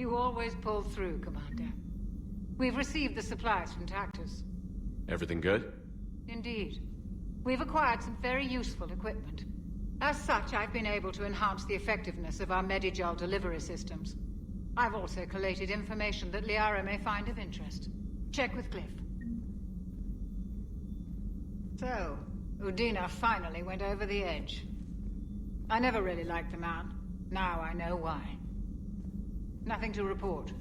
You always pull through, Commander. We've received the supplies from Tactus. Everything good? Indeed. We've acquired some very useful equipment. As such, I've been able to enhance the effectiveness of our Medigel delivery systems. I've also collated information that Liara may find of interest. Check with Cliff. So, Udina finally went over the edge. I never really liked the man. Now I know why. Nothing to report.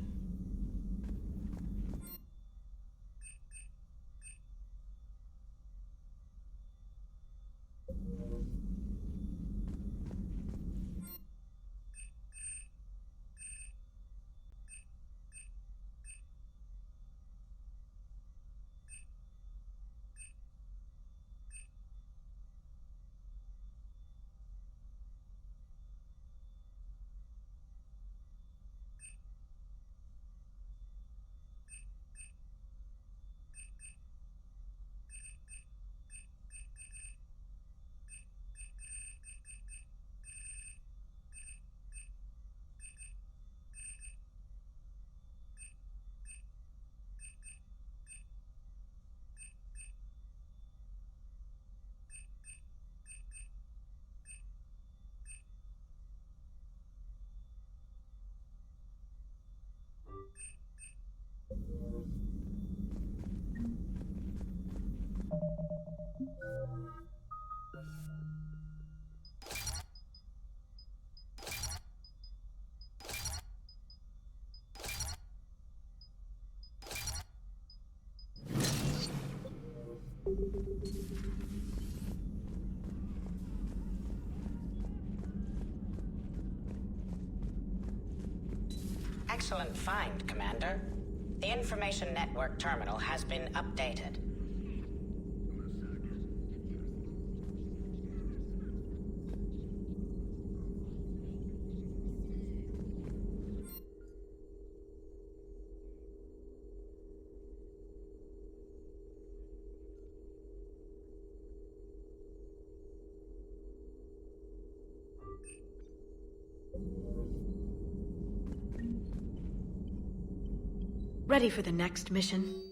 Excellent find, Commander. The information network terminal has been updated. Ready for the next mission?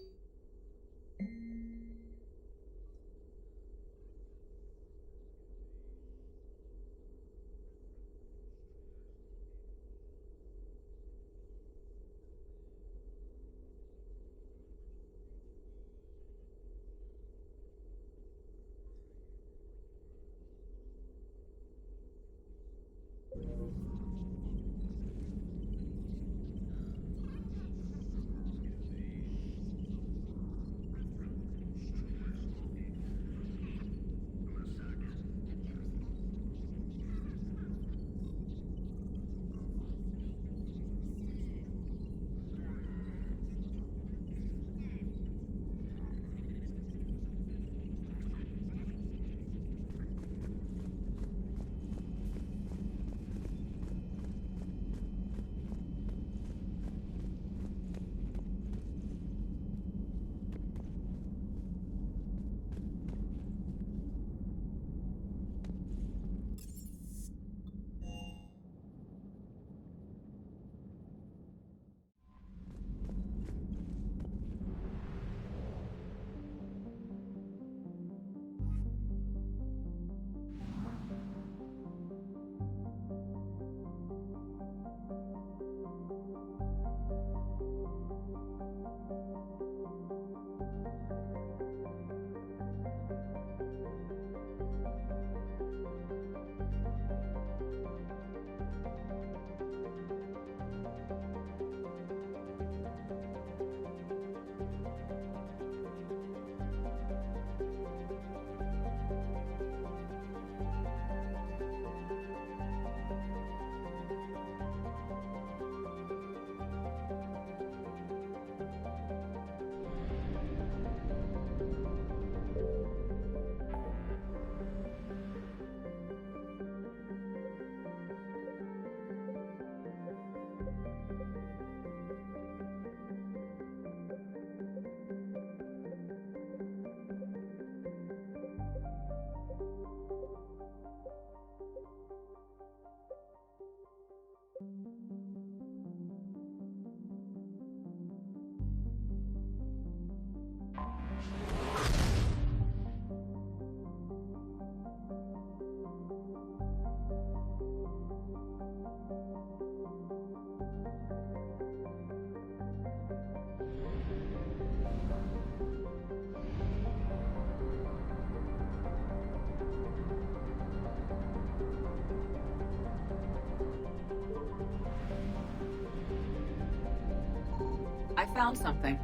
I found something.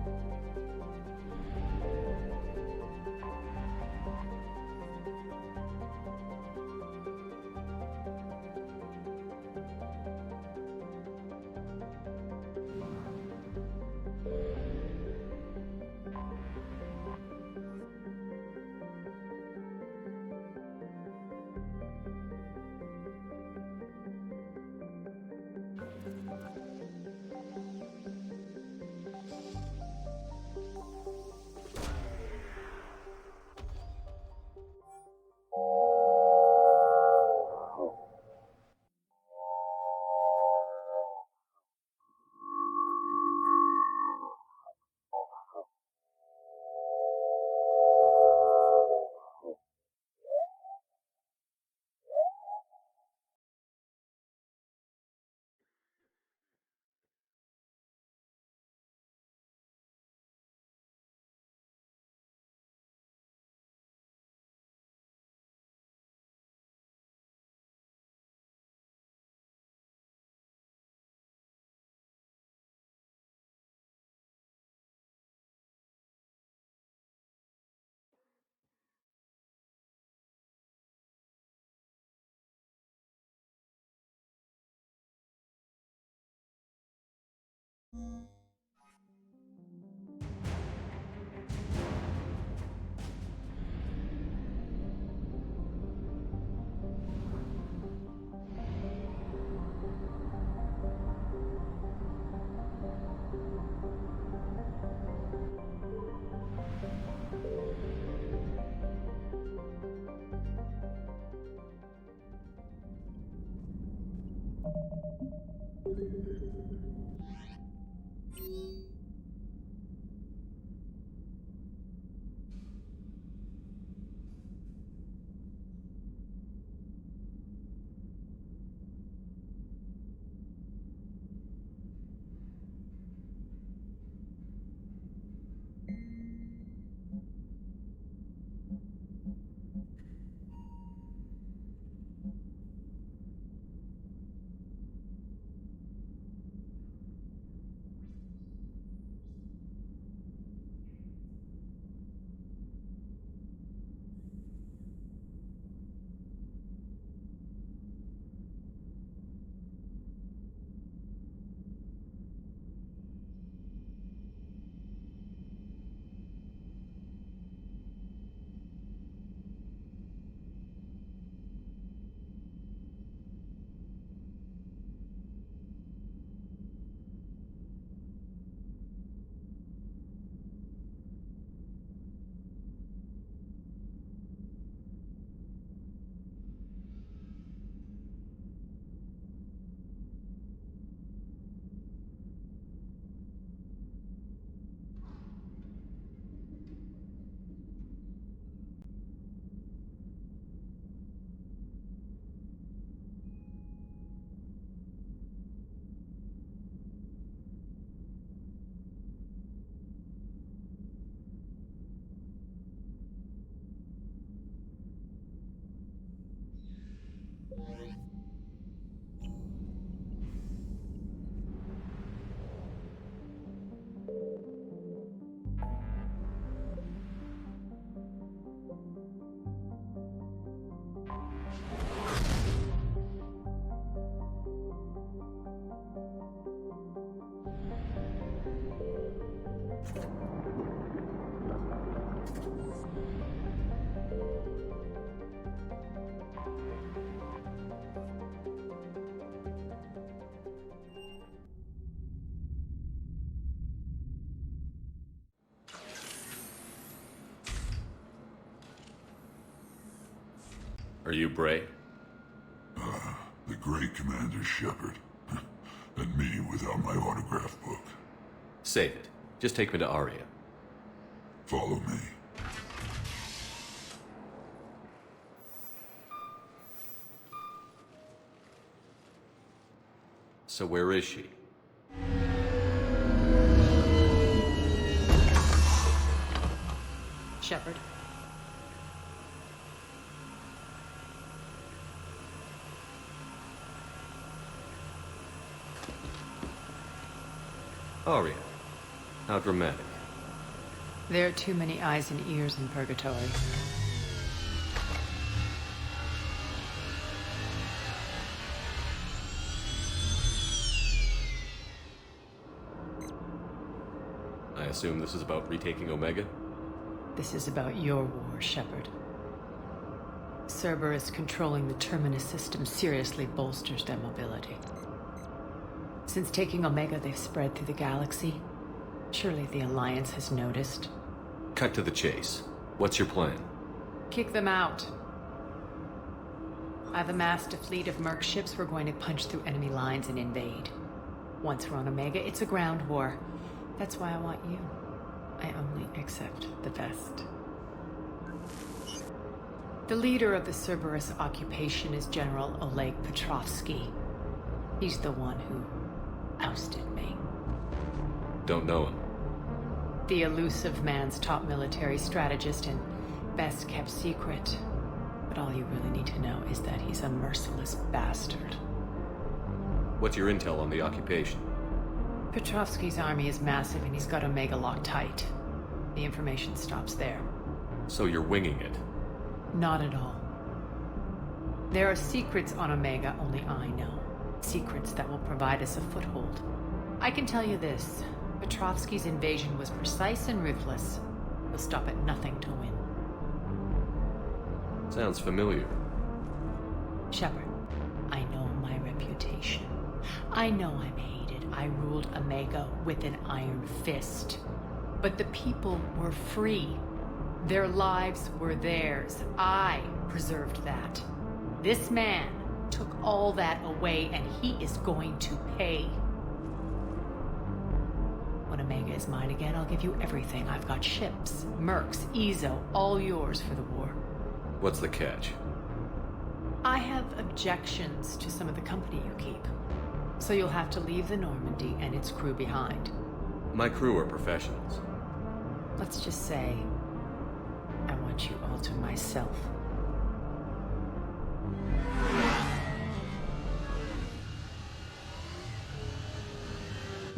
Are you Bray? The great Commander Shepard. And me without my autograph book. Save it. Just take me to Aria. Follow me. So where is she? Shepard. Aria. How dramatic. There are too many eyes and ears in Purgatory. I assume this is about retaking Omega? This is about your war, Shepard. Cerberus controlling the Terminus system seriously bolsters their mobility. Since taking Omega, they've spread through the galaxy. Surely the Alliance has noticed. Cut to the chase. What's your plan? Kick them out. I've amassed a fleet of merc ships. We're going to punch through enemy lines and invade. Once we're on Omega, it's a ground war. That's why I want you. I only accept the best. The leader of the Cerberus occupation is General Oleg Petrovsky. He's the one who ousted me. Don't know him. The elusive man's top military strategist and best kept secret. But all you really need to know is that he's a merciless bastard. What's your intel on the occupation? Petrovsky's army is massive and he's got Omega locked tight. The information stops there. So you're winging it? Not at all. There are secrets on Omega only I know. Secrets that will provide us a foothold. I can tell you this. Petrovsky's invasion was precise and ruthless. He'll stop at nothing to win. Sounds familiar. Shepard, I know my reputation. I know I'm hated. I ruled Omega with an iron fist. But the people were free. Their lives were theirs. I preserved that. This man took all that away, and he is going to pay. When Omega is mine again, I'll give you everything. I've got ships, mercs, Ezo, all yours for the war. What's the catch? I have objections to some of the company you keep. So you'll have to leave the Normandy and its crew behind. My crew are professionals. Let's just say, I want you all to myself.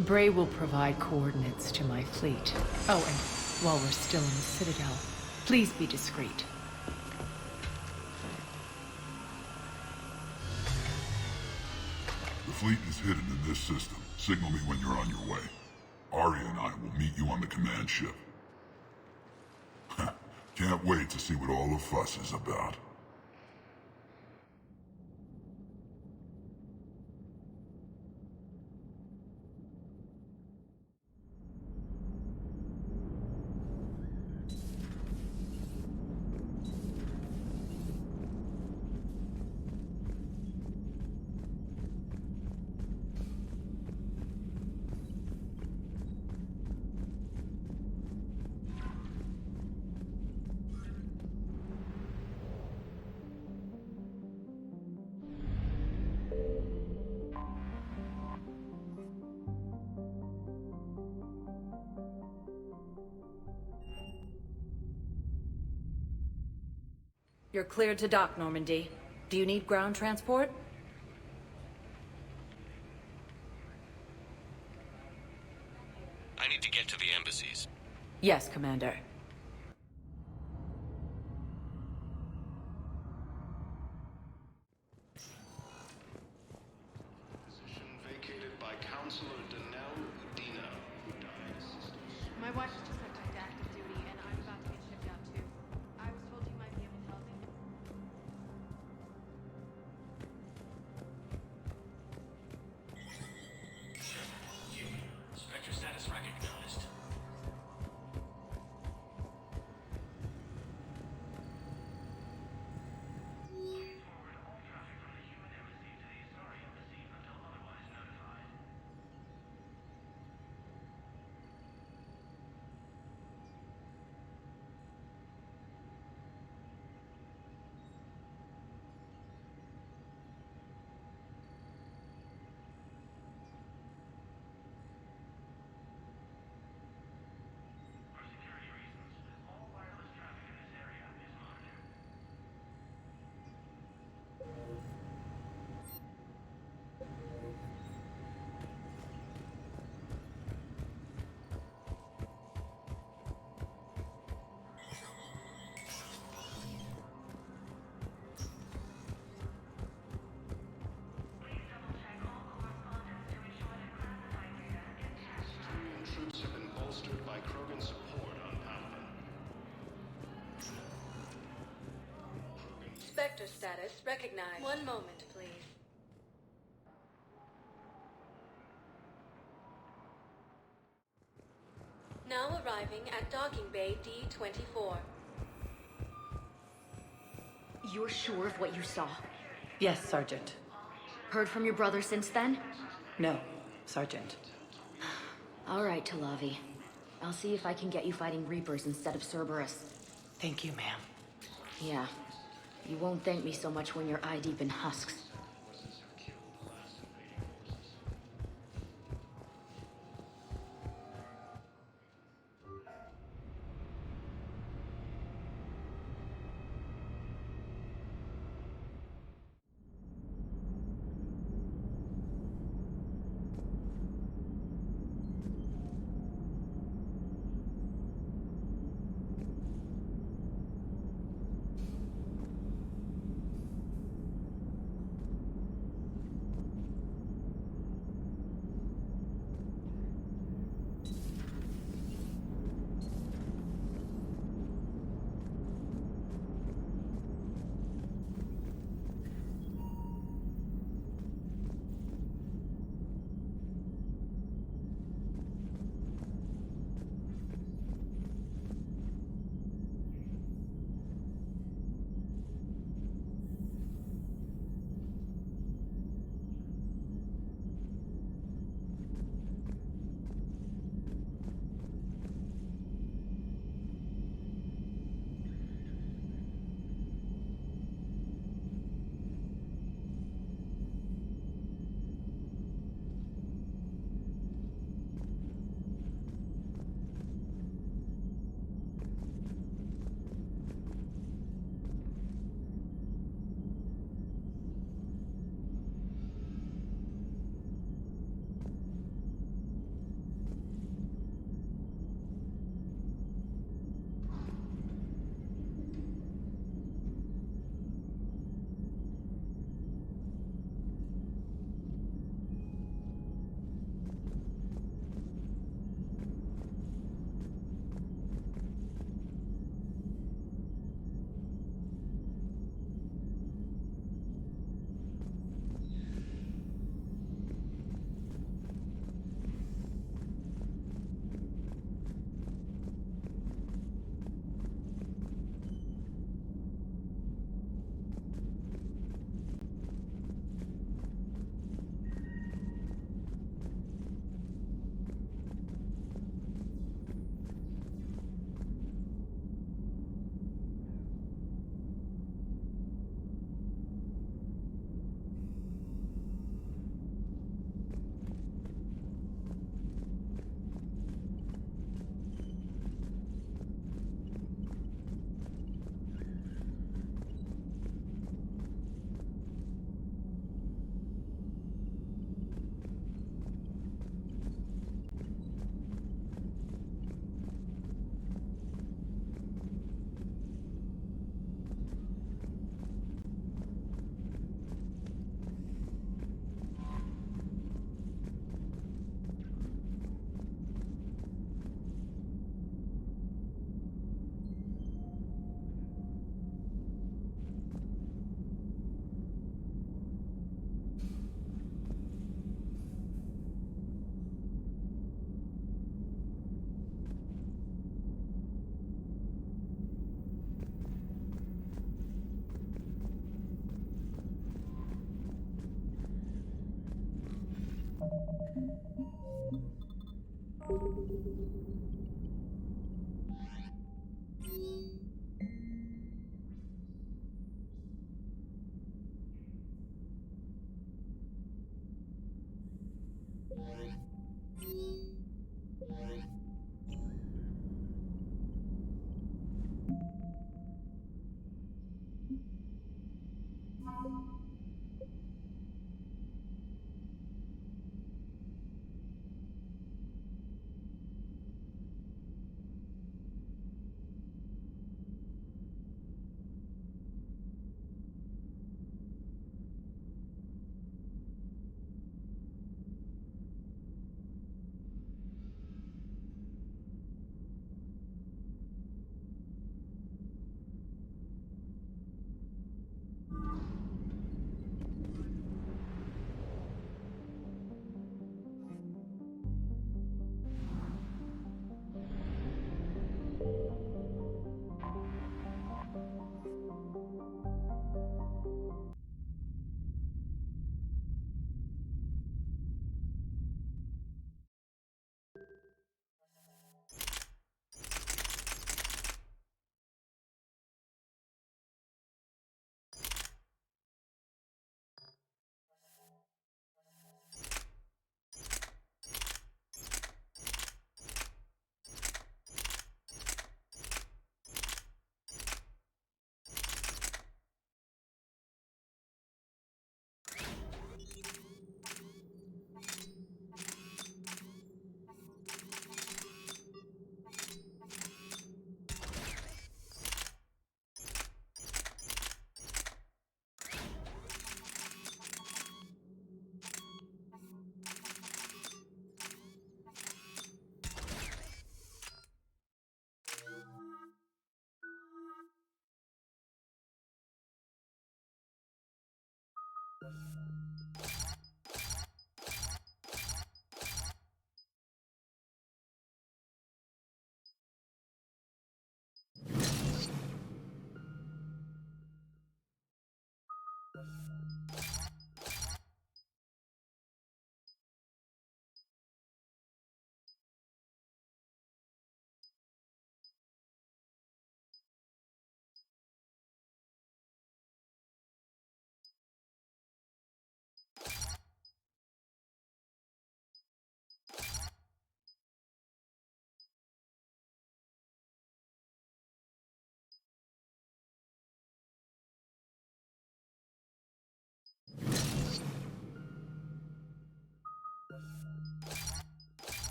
Bray will provide coordinates to my fleet. Oh, and while we're still in the Citadel, please be discreet. The fleet is hidden in this system. Signal me when you're on your way. Arya and I will meet you on the command ship. Can't wait to see what all the fuss is about. You're cleared to dock, Normandy. Do you need ground transport? I need to get to the embassies. Yes, Commander. Position vacated by Counselor Danelle Udina, who died. My wife was just sent to active duty, and I'm about to get shipped out too. I was told you might be able to help me. Spectre status recognized. Troops have been bolstered by Krogan support on Paladin. Spectre status recognized. One moment, please. Now arriving at docking bay D-24. You're sure of what you saw? Yes, Sergeant. Heard from your brother since then? No, Sergeant. All right, Talavi. I'll see if I can get you fighting Reapers instead of Cerberus. Thank you, ma'am. Yeah. You won't thank me so much when you're eye-deep in husks.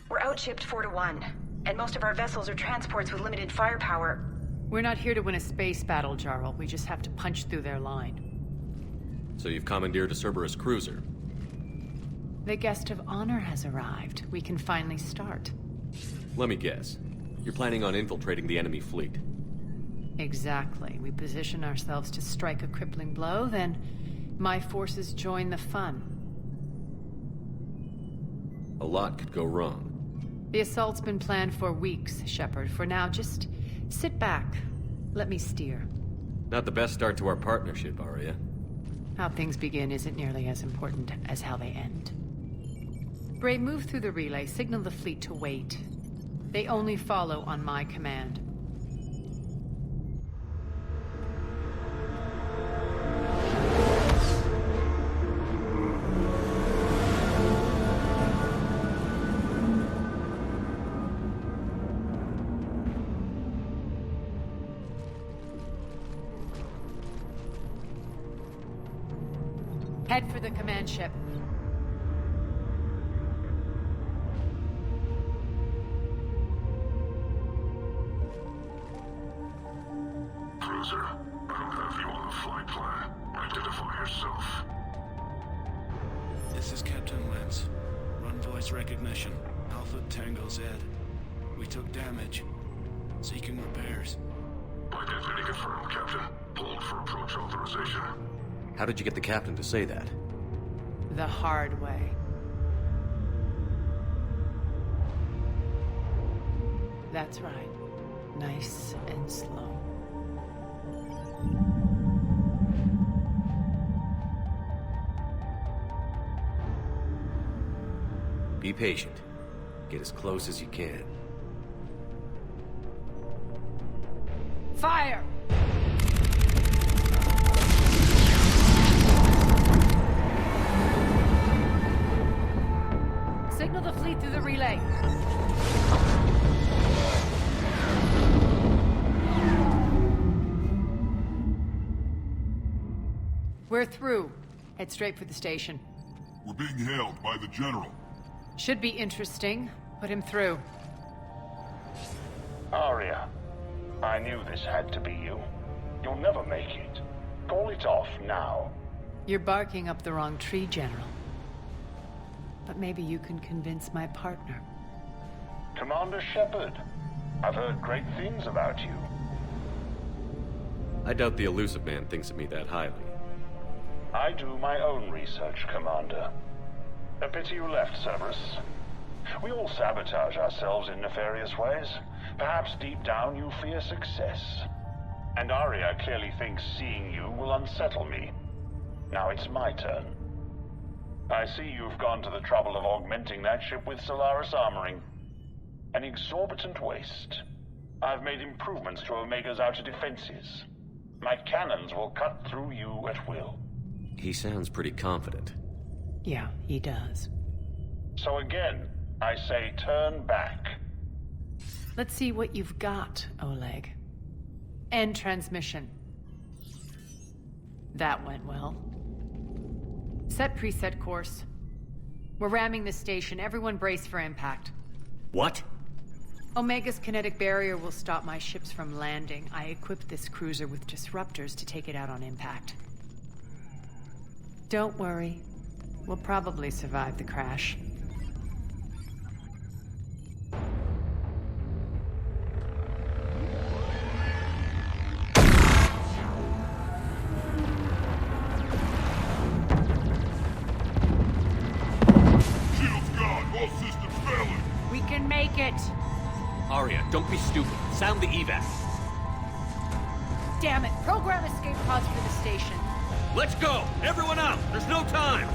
We're outshipped 4-1, and most of our vessels are transports with limited firepower. We're not here to win a space battle, Jarl. We just have to punch through their line. So you've commandeered a Cerberus cruiser. The guest of honor has arrived. We can finally start. Let me guess. You're planning on infiltrating the enemy fleet. Exactly. We position ourselves to strike a crippling blow, then my forces join the fun. A lot could go wrong. The assault's been planned for weeks, Shepard. For now, just sit back. Let me steer. Not the best start to our partnership, Arya. How things begin isn't nearly as important as how they end. Bray, move through the relay. Signal the fleet to wait. They only follow on my command. Head for the command ship. cruiser. I'll have you on the flight plan. Identify yourself. This is Captain Lentz. Run voice recognition. Alpha Tango Z. We took damage. Seeking repairs. Identity confirmed, Captain. Hold for approach authorization. How did you get the captain to say that? The hard way. That's right. Nice and slow. Be patient. Get as close as you can. Fire! Signal the fleet through the relay. We're through. Head straight for the station. We're being hailed by the General. Should be interesting. Put him through. Aria, I knew this had to be you. You'll never make it. Call it off now. You're barking up the wrong tree, General. But maybe you can convince my partner. Commander Shepard, I've heard great things about you. I doubt the elusive man thinks of me that highly. I do my own research, Commander. A pity you left, Cerberus. We all sabotage ourselves in nefarious ways. Perhaps deep down you fear success. And Aria clearly thinks seeing you will unsettle me. Now it's my turn. I see you've gone to the trouble of augmenting that ship with Solaris armoring. An exorbitant waste. I've made improvements to Omega's outer defenses. My cannons will cut through you at will. He sounds pretty confident. Yeah, he does. So again, I say turn back. Let's see what you've got, Oleg. End transmission. That went well. Set preset course. We're ramming the station. Everyone brace for impact. What? Omega's kinetic barrier will stop my ships from landing. I equipped this cruiser with disruptors to take it out on impact. Don't worry. We'll probably survive the crash. Shield's gone. All systems failing. We can make it! Aria, don't be stupid. Sound the evac. Damn it! Program escape pods for the station. Let's go! Everyone out! There's no time!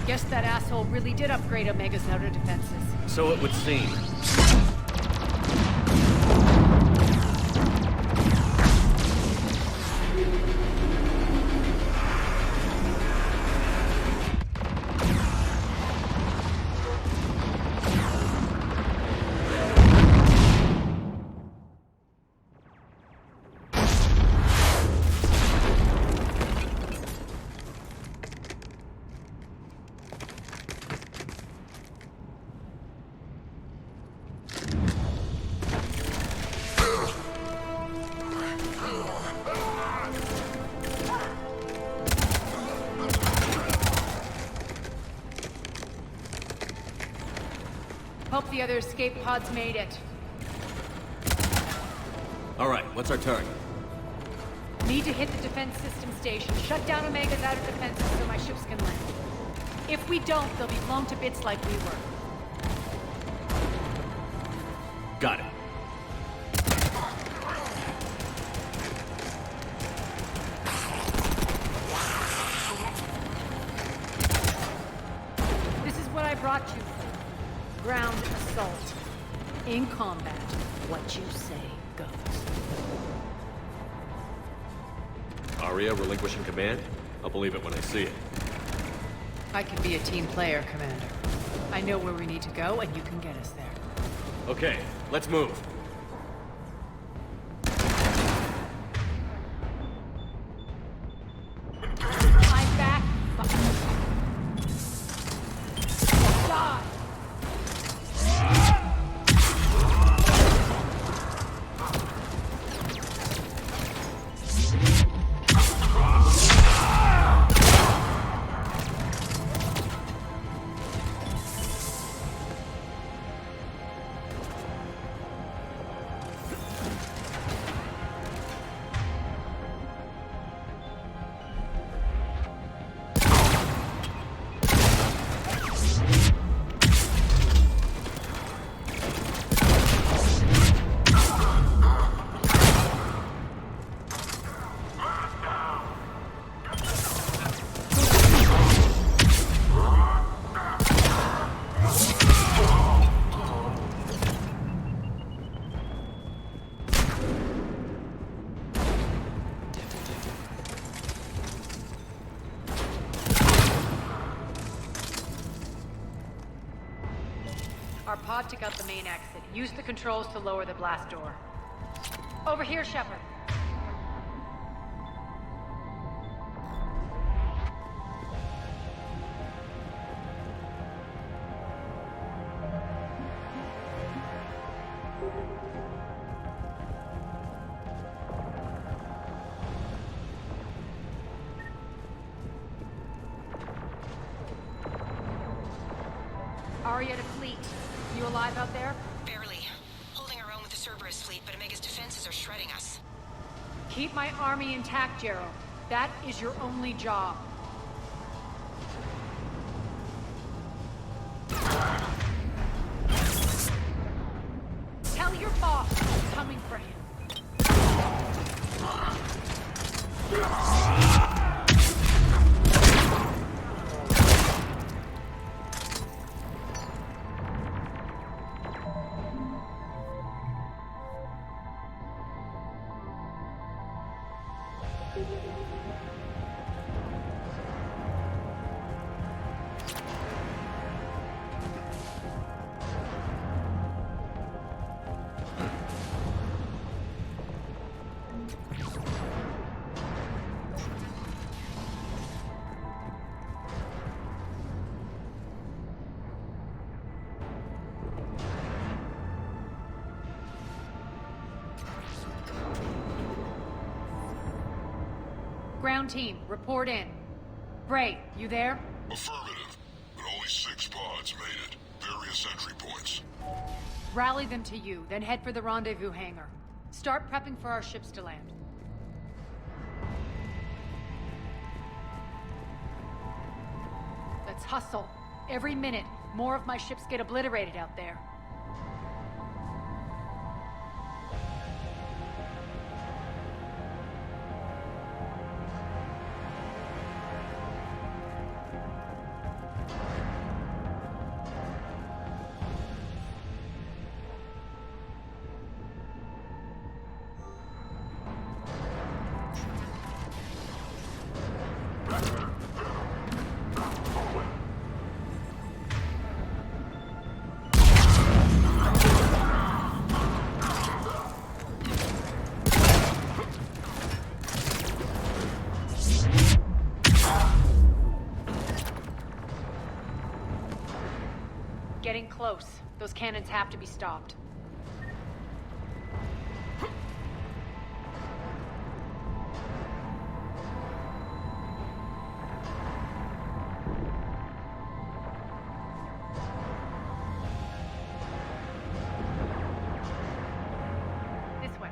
Guess that asshole really did upgrade Omega's outer defenses. So it would seem. Hope the other escape pods made it. All right, what's our target? Need to hit the defense system station. Shut down Omega's outer defenses so my ships can land. If we don't, they'll be blown to bits like we were. Got it. This is what I brought you for. Ground assault. In combat, what you say goes. Aria relinquishing command? I'll believe it when I see it. I can be a team player, Commander. I know where we need to go, and you can get us there. Okay, Let's move. I'm back. Die. Our pod took out the main exit. Use the controls to lower the blast door. Over here, Shepard. Aria to fleet. You alive out there? Barely. Holding our own with the Cerberus fleet, but Omega's defenses are shredding us. Keep my army intact, Gerald. That is your only job. Tell your boss I'm coming for him. Ground team, report in. Bray, you there? Affirmative, but only 6 pods made it. Various entry points. Rally them to you, then head for the rendezvous hangar. Start prepping for our ships to land. Let's hustle. Every minute, more of my ships get obliterated out there. Getting close. Those cannons have to be stopped. This way.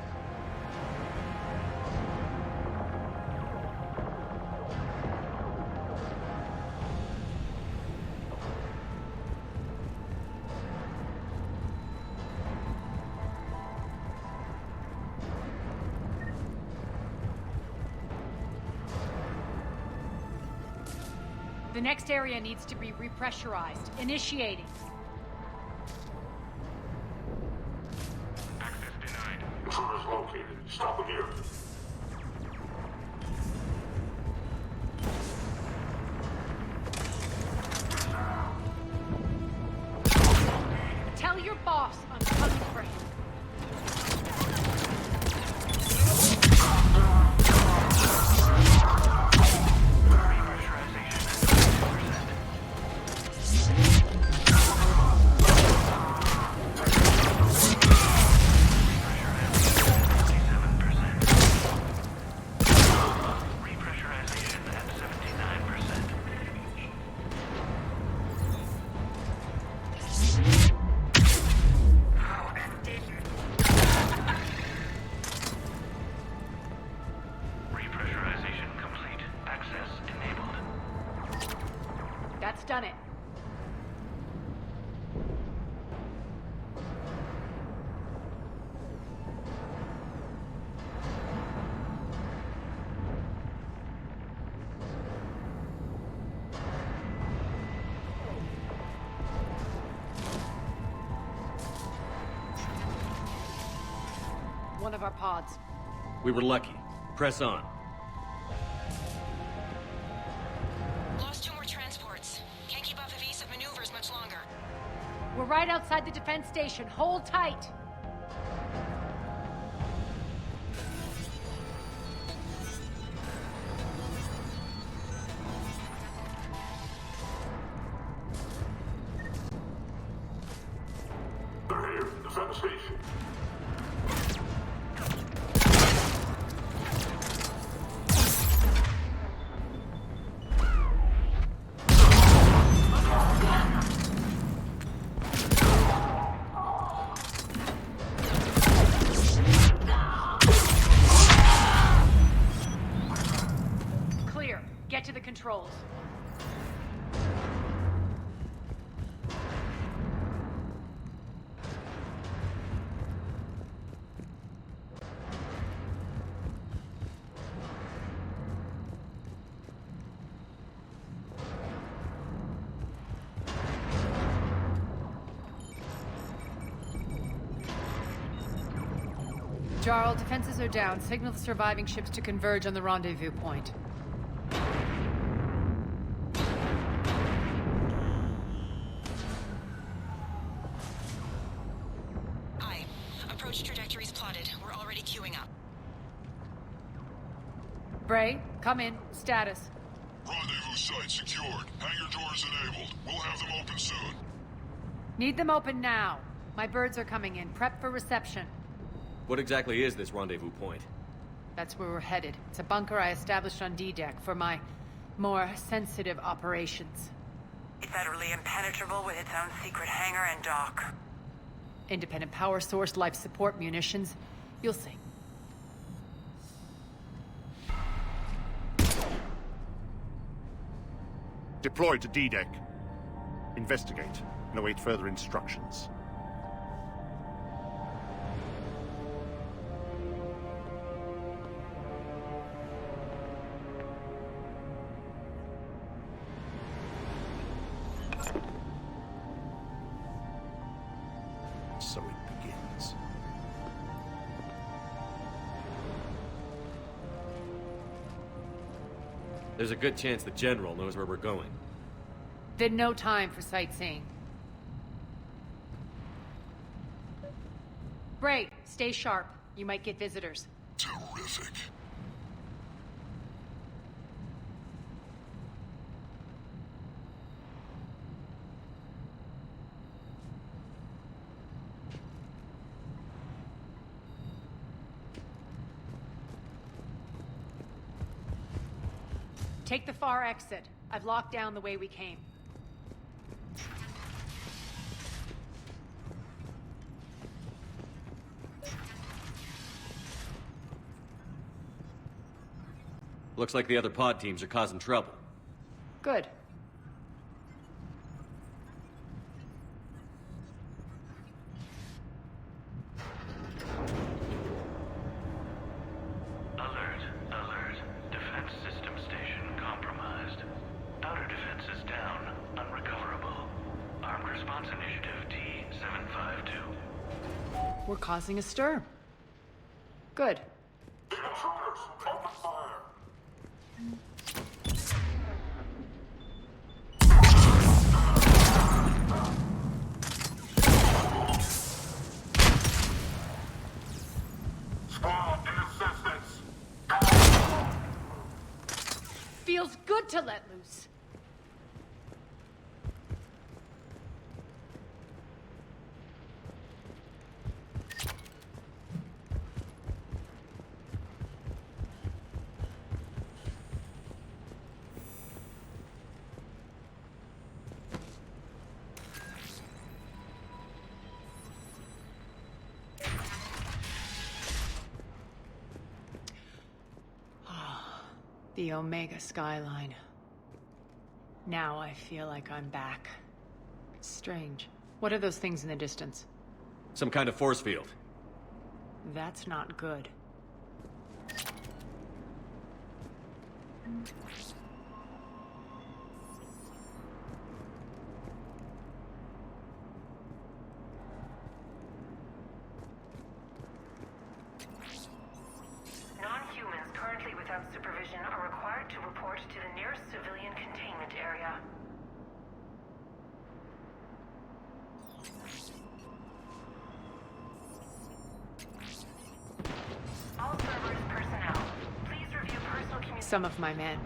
The next area needs to be repressurized. Initiating. Access denied. Intruders located. Stop them here. Tell your boss I'm coming for him. That's done it. One of our pods. We were lucky. Press on. Lost 2 more transports. Can't keep up evasive maneuvers much longer. We're right outside the defense station. Hold tight. They're here. Defend the station. Clear. Get to the controls. Jarl, defenses are down. Signal the surviving ships to converge on the rendezvous point. Aye. Approach trajectories plotted. We're already queuing up. Bray, come in. Status. Rendezvous site secured. Hangar doors enabled. We'll have them open soon. Need them open now. My birds are coming in. Prep for reception. What exactly is this rendezvous point? That's where we're headed. It's a bunker I established on D-Deck for my more sensitive operations. It's utterly impenetrable with its own secret hangar and dock. Independent power source, life support, munitions. You'll see. Deploy to D-Deck. Investigate and await further instructions. So it begins. There's a good chance the General knows where we're going. Then no time for sightseeing. Bray, stay sharp. You might get visitors. Terrific. Take the far exit. I've locked down the way we came. Looks like the other pod teams are causing trouble. Good. Alert, alert. Defense system station compromised. Outer defenses down, unrecoverable. Armed Response Initiative T-752. We're causing a stir. Good. Intruders, open fire. Squad, need assistance. Feels good to let loose. The Omega skyline. Now I feel like I'm back. Strange. What are those things in the distance? Some kind of force field. That's not good. Non-humans currently without supervision are required to report to the nearest civilian containment area. All servers personnel, please review personal communication. Some of my men.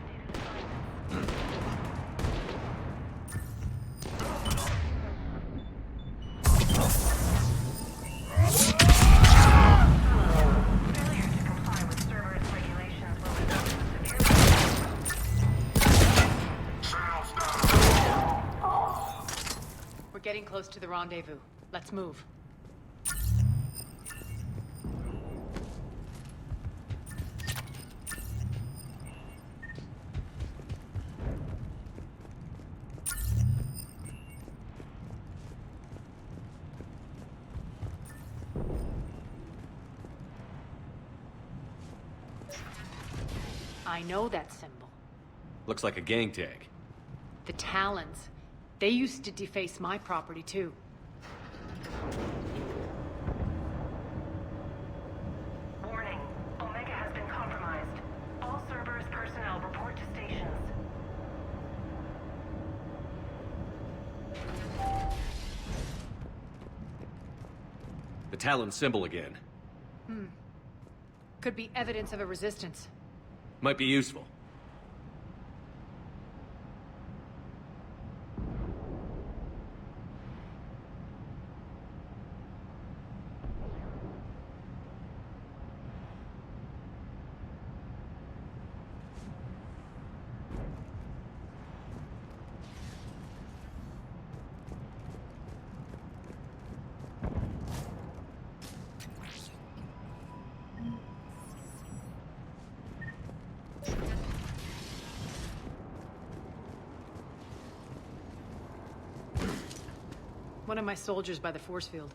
We're getting close to the rendezvous. Let's move. I know that symbol. Looks like a gang tag. The Talons. They used to deface my property, too. Warning. Omega has been compromised. All Cerberus personnel report to stations. The Talon symbol again. Could be evidence of a resistance. Might be useful. One of my soldiers by the force field.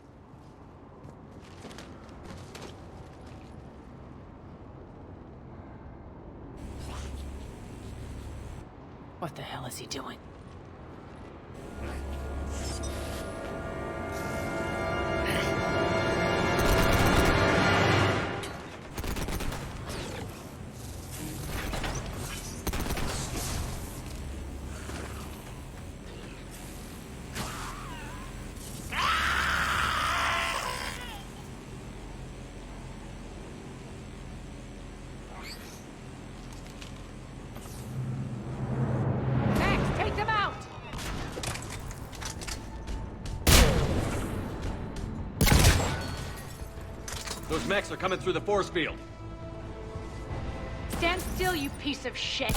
What the hell is he doing? Those mechs are coming through the force field. Stand still, you piece of shit!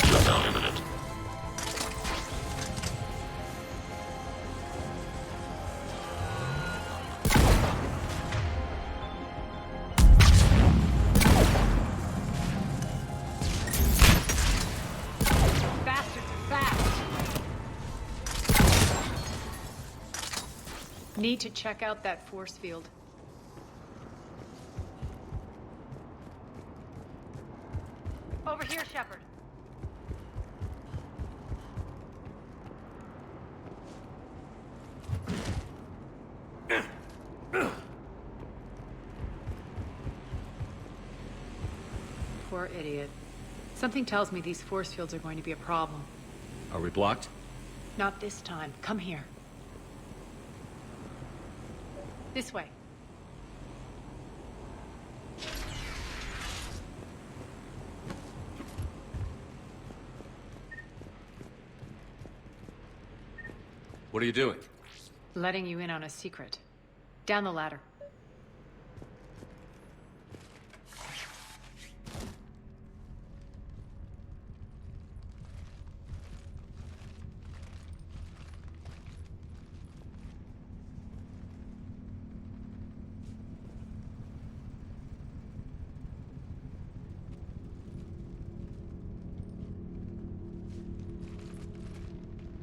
Shutdown imminent. Need to check out that force field. Over here, Shepard. Poor idiot. Something tells me these force fields are going to be a problem. Are we blocked? Not this time. Come here. This way. What are you doing? Letting you in on a secret. Down the ladder.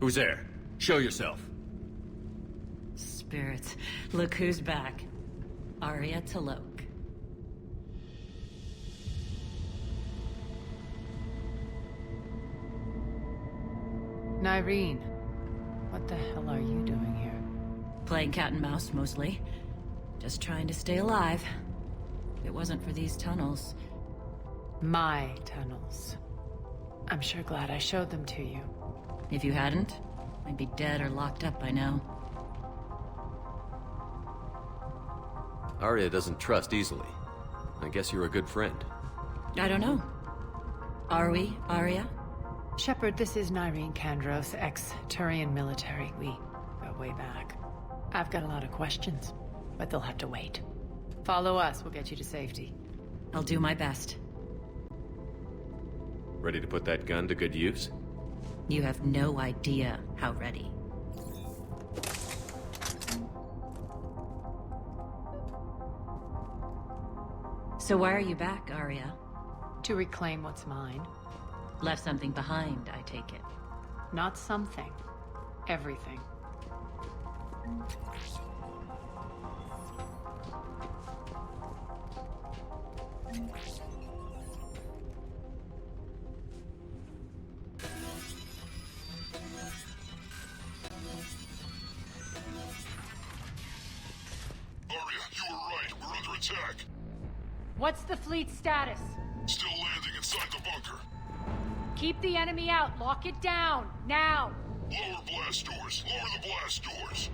Who's there? Show yourself. Spirits, look who's back. Arya Talok. Nyreen, what the hell are you doing here? Playing cat and mouse, mostly. Just trying to stay alive. If it wasn't for these tunnels... My tunnels. I'm sure glad I showed them to you. If you hadn't, I'd be dead or locked up by now. Arya doesn't trust easily. I guess you're a good friend. I don't know. Are we, Arya? Shepard, this is Nyreen Kandros, ex-Turian military. We go way back. I've got a lot of questions, but they'll have to wait. Follow us, we'll get you to safety. I'll do my best. Ready to put that gun to good use? You have no idea how ready. So why are you back, Arya? To reclaim what's mine. Left something behind, I take it. Not something. Everything. Arya, you were right. We're under attack. What's the fleet status? Still landing inside the bunker. Keep the enemy out. Lock it down. Now. Lower blast doors. Lower the blast doors.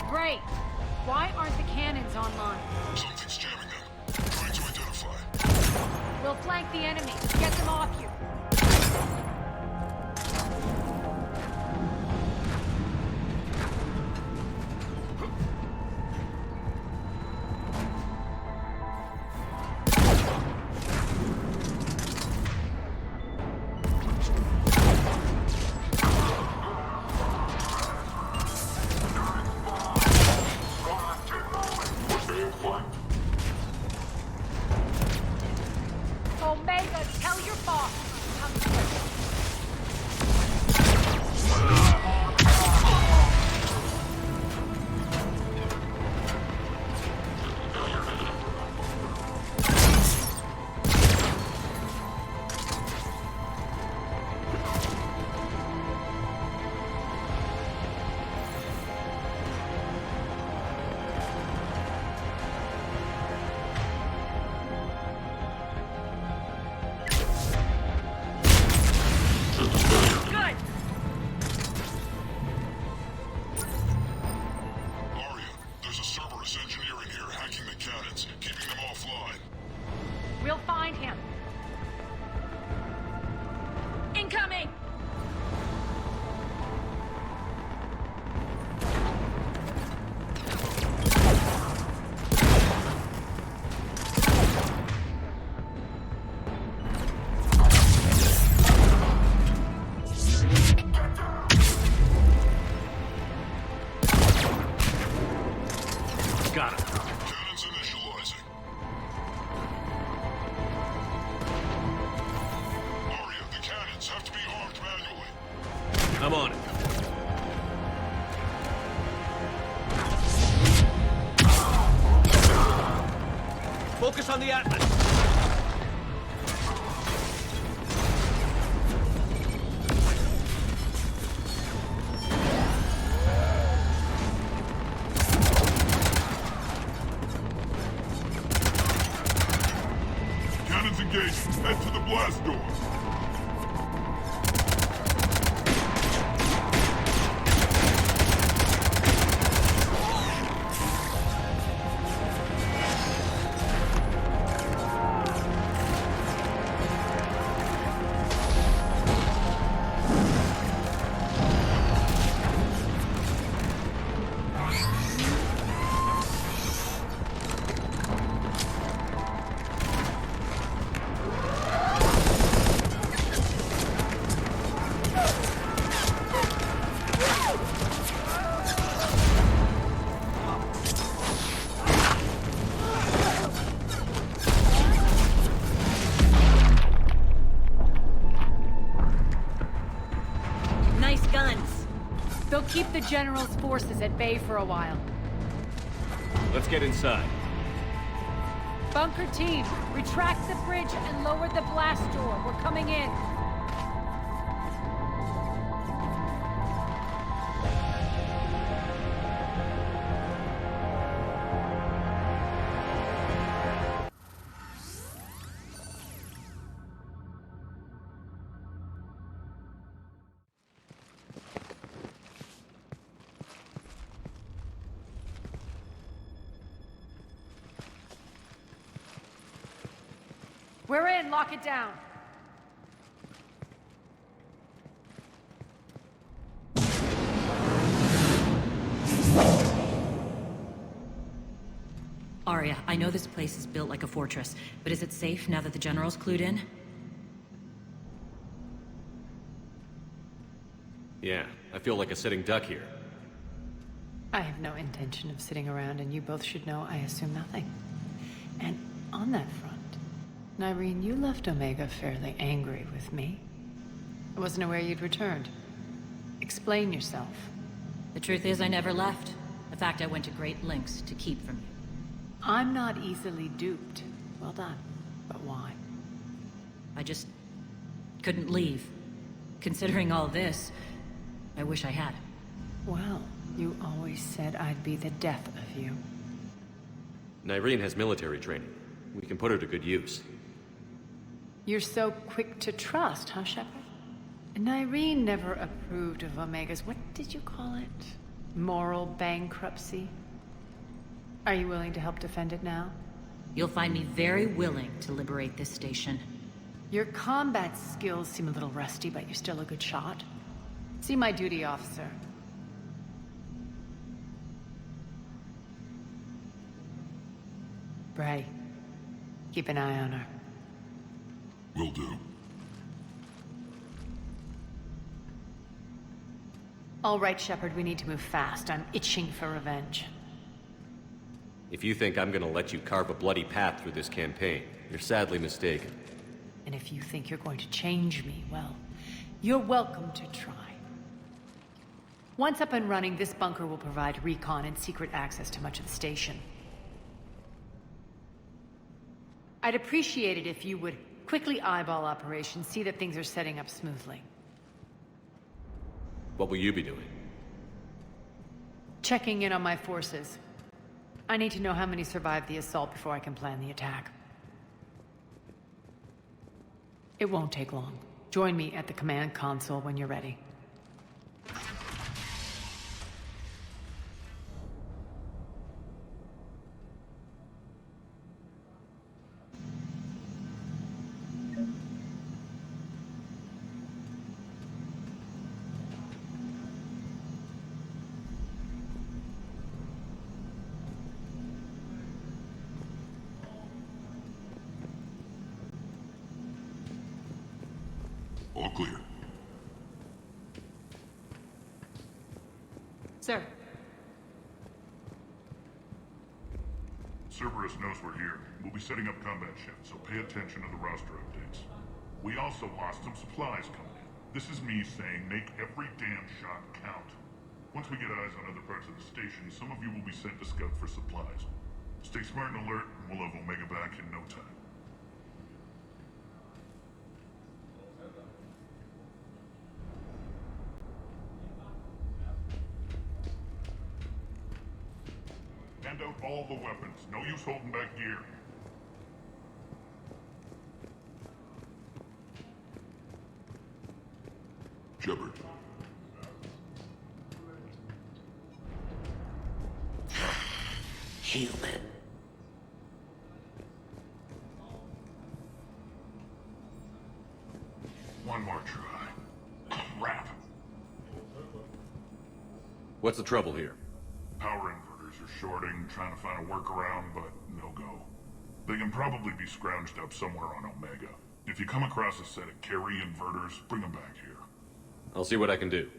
Great. Why aren't the cannons online? Something's jamming them. Trying to identify. We'll flank the enemy. Get them off you. Omega, tell your boss. Come quick. Got it. Cannons initializing. Aria, the cannons have to be armed manually. I'm on it. Focus on the Atlas. Cannons engaged. Head to the blast door. Nice guns. They'll keep the General's forces at bay for a while. Let's get inside. Bunker team, retract the bridge and lower the blast door. We're coming in. We're in. Lock it down. Arya, I know this place is built like a fortress, but is it safe now that the General's clued in? Yeah, I feel like a sitting duck here. I have no intention of sitting around, and you both should know I assume nothing. And on that front, Nyreen, you left Omega fairly angry with me. I wasn't aware you'd returned. Explain yourself. The truth is, I never left. In fact, I went to great lengths to keep from you. I'm not easily duped. Well done. But why? I just couldn't leave. Considering all this, I wish I had. Well, you always said I'd be the death of you. Nyreen has military training. We can put her to good use. You're so quick to trust, huh, Shepard? Nyreen never approved of Omega's, what did you call it? Moral bankruptcy? Are you willing to help defend it now? You'll find me very willing to liberate this station. Your combat skills seem a little rusty, but you're still a good shot. See my duty officer. Bray, keep an eye on her. Will do. All right, Shepard, we need to move fast. I'm itching for revenge. If you think I'm gonna let you carve a bloody path through this campaign, you're sadly mistaken. And if you think you're going to change me, well, you're welcome to try. Once up and running, this bunker will provide recon and secret access to much of the station. I'd appreciate it if you would quickly eyeball operations, see that things are setting up smoothly. What will you be doing? Checking in on my forces. I need to know how many survived the assault before I can plan the attack. It won't take long. Join me at the command console when you're ready. All clear. Sir. Cerberus knows we're here. We'll be setting up combat shifts, so pay attention to the roster updates. We also lost some supplies coming in. This is me saying make every damn shot count. Once we get eyes on other parts of the station, some of you will be sent to scout for supplies. Stay smart and alert, and we'll have Omega back in no time. Hand out all the weapons. No use holding back gear. Shepard. Human. One more try. Crap. What's the trouble here? Power inverters are shorting, trying to find a workaround, but no go. They can probably be scrounged up somewhere on Omega. If you come across a set of carry inverters, bring them back here. I'll see what I can do.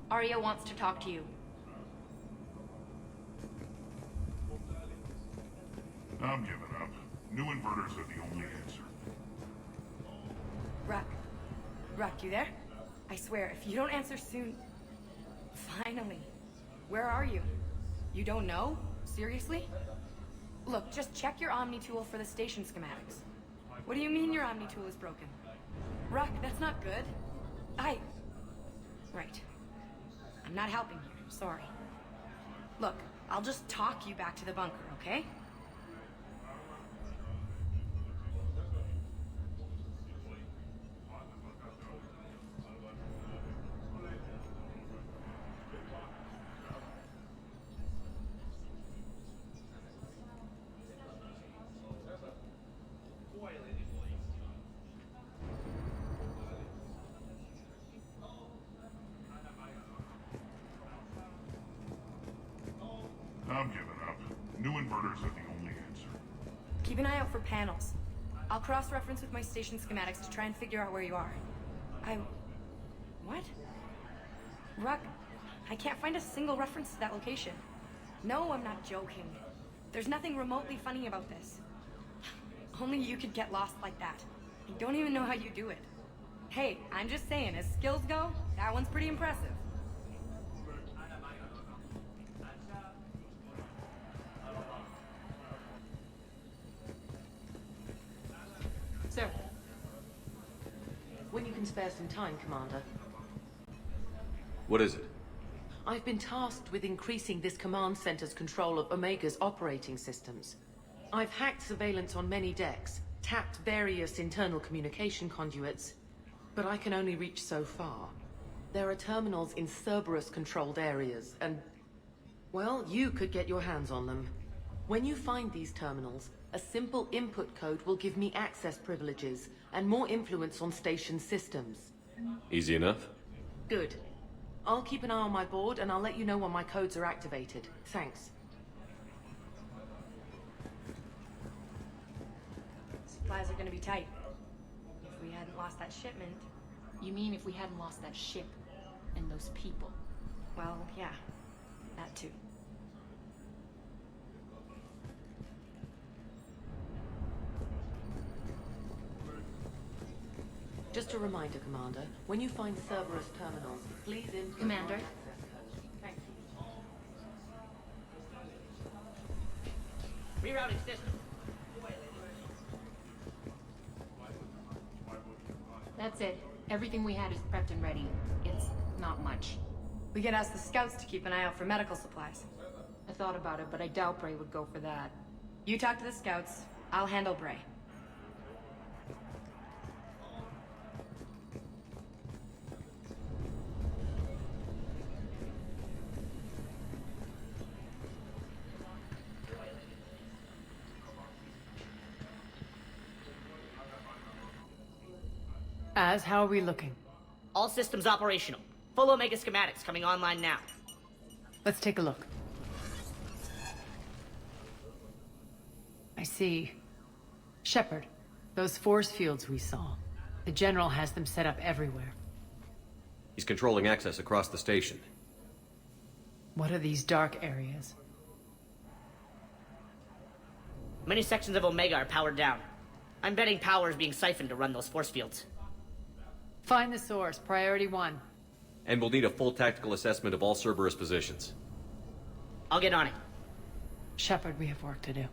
Arya wants to talk to you. I'm giving up. New inverters are the only answer. Ruck, you there? I swear, if you don't answer soon... Finally. Where are you? You don't know? Seriously? Look, just check your Omni tool for the station schematics. What do you mean your Omni tool is broken? Ruck, that's not good. Right. I'm not helping here, sorry. Look, I'll just talk you back to the bunker, okay? I'm giving up. New inverters are the only answer. Keep an eye out for panels. I'll cross-reference with my station schematics to try and figure out where you are. What? Ruck, I can't find a single reference to that location. No, I'm not joking. There's nothing remotely funny about this. Only you could get lost like that. I don't even know how you do it. Hey, I'm just saying, as skills go, that one's pretty impressive. Sir. When you can spare some time, Commander. What is it? I've been tasked with increasing this command center's control of Omega's operating systems. I've hacked surveillance on many decks, tapped various internal communication conduits, but I can only reach so far. There are terminals in Cerberus-controlled areas, and... well, you could get your hands on them. When you find these terminals, a simple input code will give me access privileges and more influence on station systems. Easy enough? Good. I'll keep an eye on my board, and I'll let you know when my codes are activated. Thanks. Supplies are gonna be tight. If we hadn't lost that shipment... You mean if we hadn't lost that ship and those people? Well, yeah. That too. Just a reminder, Commander. When you find Cerberus terminals, please input... Commander? Thank you. Rerouting system. That's it. Everything we had is prepped and ready. It's not much. We could ask the scouts to keep an eye out for medical supplies. I thought about it, but I doubt Bray would go for that. You talk to the scouts. I'll handle Bray. How are we looking? All systems operational. Full Omega schematics coming online now. Let's take a look. I see. Shepard, those force fields we saw. The General has them set up everywhere. He's controlling access across the station. What are these dark areas? Many sections of Omega are powered down. I'm betting power is being siphoned to run those force fields. Find the source, priority 1. And we'll need a full tactical assessment of all Cerberus positions. I'll get on it. Shepard, we have work to do.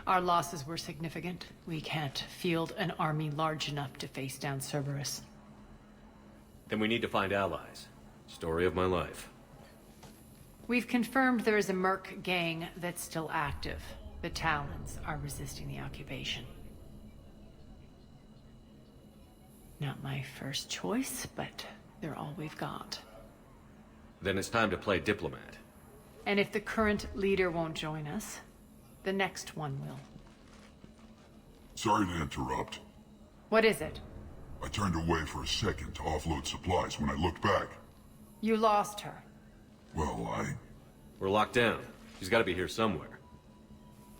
Our losses were significant. We can't field an army large enough to face down Cerberus. Then we need to find allies. Story of my life. We've confirmed there is a Merc gang that's still active. The Talons are resisting the occupation. Not my first choice, but they're all we've got. Then it's time to play diplomat. And if the current leader won't join us, the next one will. Sorry to interrupt. What is it? I turned away for a second to offload supplies when I looked back. You lost her. Well, We're locked down. She's gotta be here somewhere.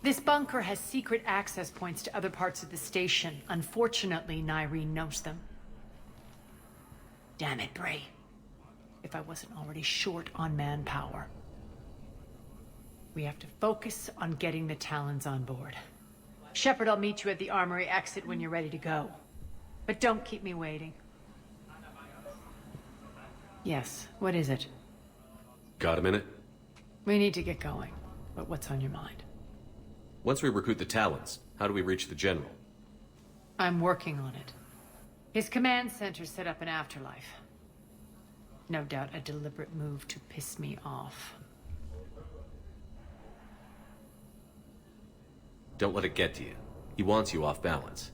This bunker has secret access points to other parts of the station. Unfortunately, Nyreen knows them. Damn it, Bray. If I wasn't already short on manpower. We have to focus on getting the Talons on board. Shepard, I'll meet you at the armory exit when you're ready to go. But don't keep me waiting. Yes, what is it? Got a minute? We need to get going. But what's on your mind? Once we recruit the Talons, how do we reach the General? I'm working on it. His command center set up an afterlife. No doubt a deliberate move to piss me off. Don't let it get to you. He wants you off balance.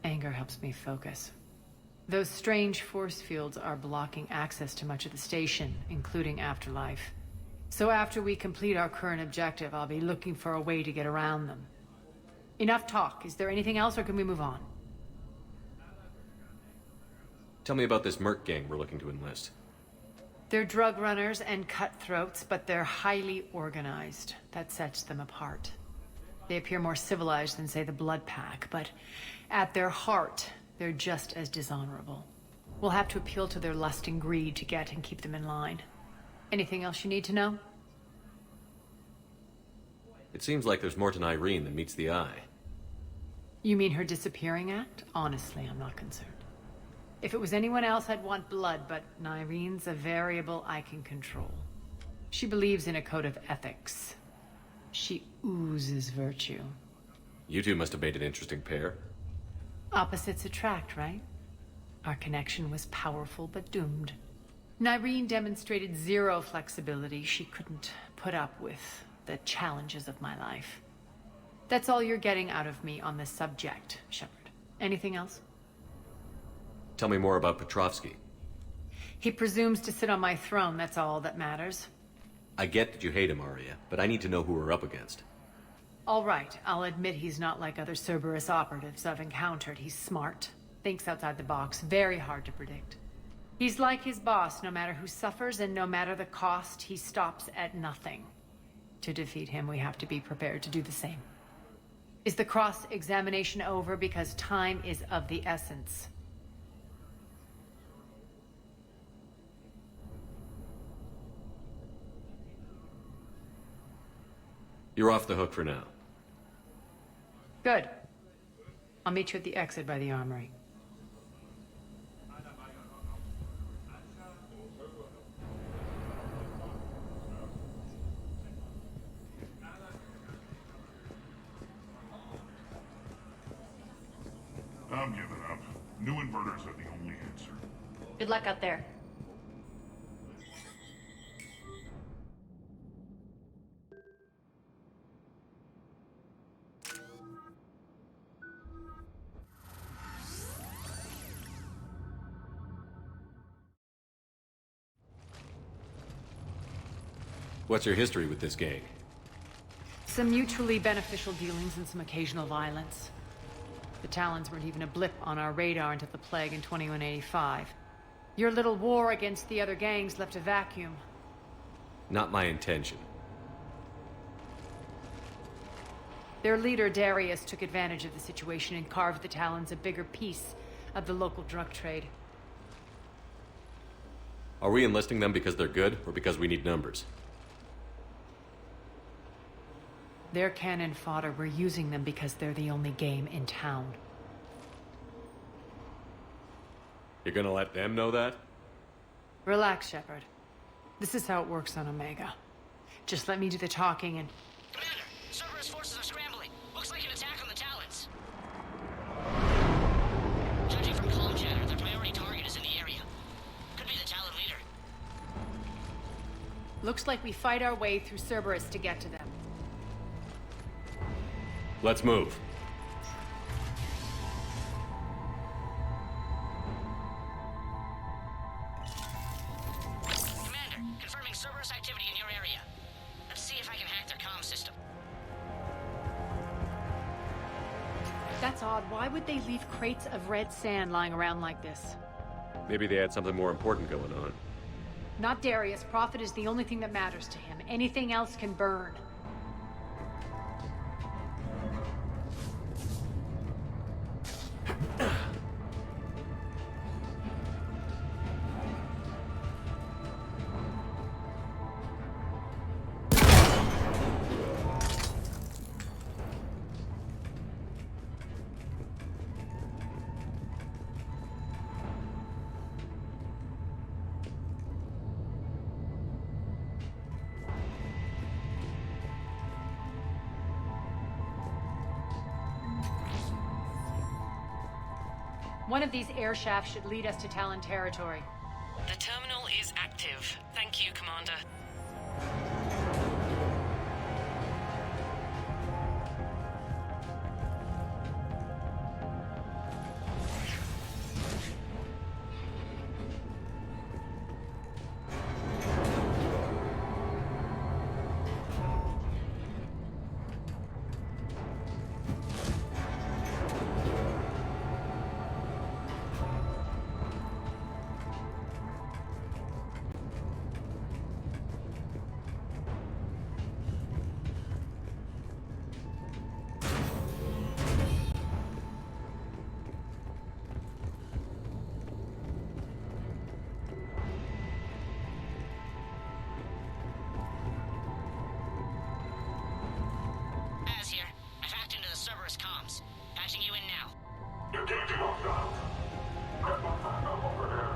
Anger helps me focus. Those strange force fields are blocking access to much of the station, including Afterlife. So after we complete our current objective, I'll be looking for a way to get around them. Enough talk. Is there anything else, or can we move on? Tell me about this Merc gang we're looking to enlist. They're drug runners and cutthroats, but they're highly organized. That sets them apart. They appear more civilized than, say, the Blood Pack, but at their heart, they're just as dishonorable. We'll have to appeal to their lust and greed to get and keep them in line. Anything else you need to know? It seems like there's more to Nyreen than meets the eye. You mean her disappearing act? Honestly, I'm not concerned. If it was anyone else, I'd want blood, but Nyreen's a variable I can control. She believes in a code of ethics. She oozes virtue. You two must have made an interesting pair. Opposites attract, right? Our connection was powerful but doomed. Nyreen demonstrated zero flexibility. She couldn't put up with the challenges of my life. That's all you're getting out of me on this subject, Shepard. Anything else? Tell me more about Petrovsky. He presumes to sit on my throne, that's all that matters. I get that you hate him, Arya, but I need to know who we're up against. All right, I'll admit he's not like other Cerberus operatives I've encountered. He's smart, thinks outside the box, very hard to predict. He's like his boss, no matter who suffers and no matter the cost, he stops at nothing. To defeat him, we have to be prepared to do the same. Is the cross-examination over? Because time is of the essence. You're off the hook for now. Good. I'll meet you at the exit by the armory. I'm giving up. New inverters are the only answer. Good luck out there. What's your history with this gang? Some mutually beneficial dealings and some occasional violence. The Talons weren't even a blip on our radar until the plague in 2185. Your little war against the other gangs left a vacuum. Not my intention. Their leader, Darius, took advantage of the situation and carved the Talons a bigger piece of the local drug trade. Are we enlisting them because they're good, or because we need numbers? They're cannon fodder. We're using them because they're the only game in town. You're gonna let them know that? Relax, Shepard. This is how it works on Omega. Just let me do the talking and... Commander, Cerberus forces are scrambling. Looks like an attack on the Talons. Judging from comm chatter, their priority target is in the area. Could be the Talon leader. Looks like we fight our way through Cerberus to get to them. Let's move. Commander, confirming Cerberus activity in your area. Let's see if I can hack their comm system. That's odd. Why would they leave crates of red sand lying around like this? Maybe they had something more important going on. Not Darius. Profit is the only thing that matters to him. Anything else can burn. One of these air shafts should lead us to Talon territory. The terminal is active. Thank you, Commander. Comms. Patching you in now. Engaging hostile. Get the fuck up over there.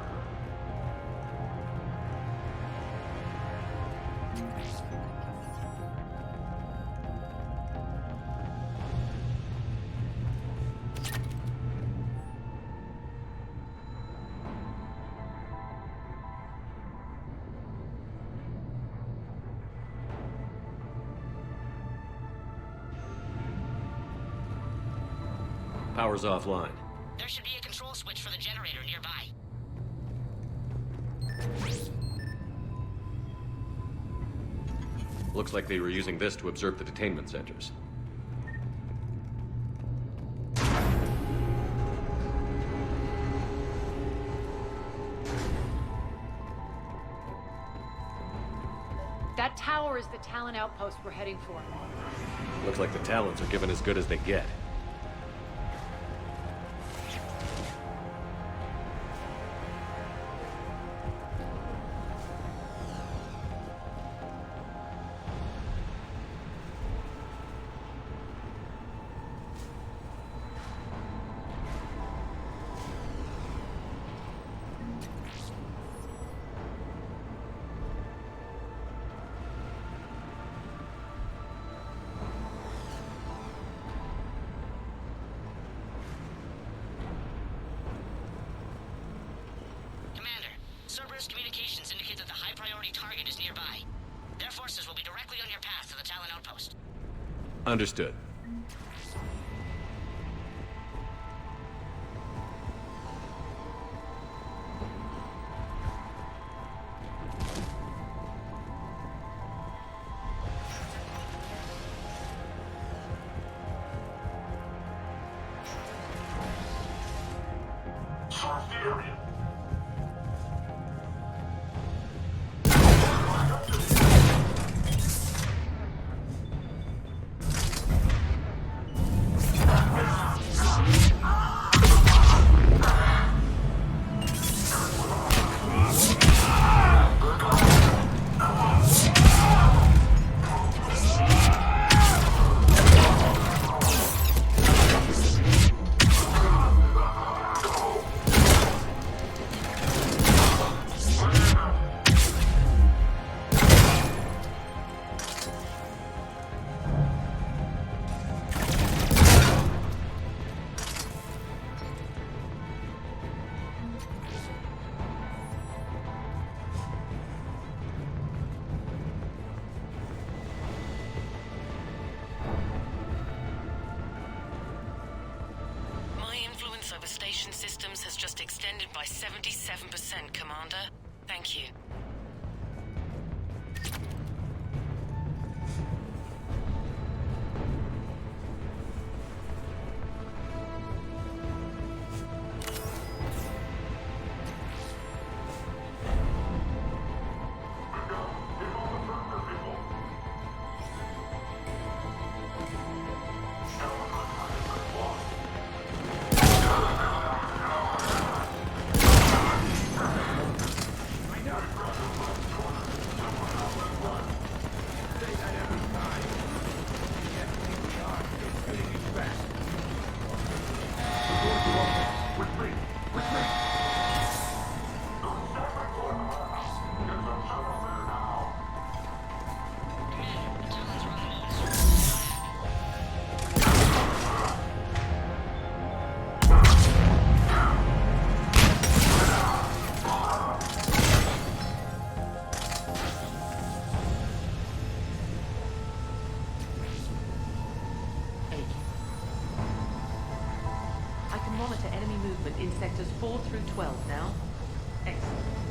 Power's offline. There should be a control switch for the generator nearby. Looks like they were using this to observe the detainment centers. That tower is the Talon outpost we're heading for. Looks like the Talons are given as good as they get. Cerberus communications indicate that the high-priority target is nearby. Their forces will be directly on your path to the Talon outpost. Understood. Search the area. over station systems has just extended by 77%, Commander. Thank you. Monitor enemy movement in sectors 4 through 12 now. Excellent.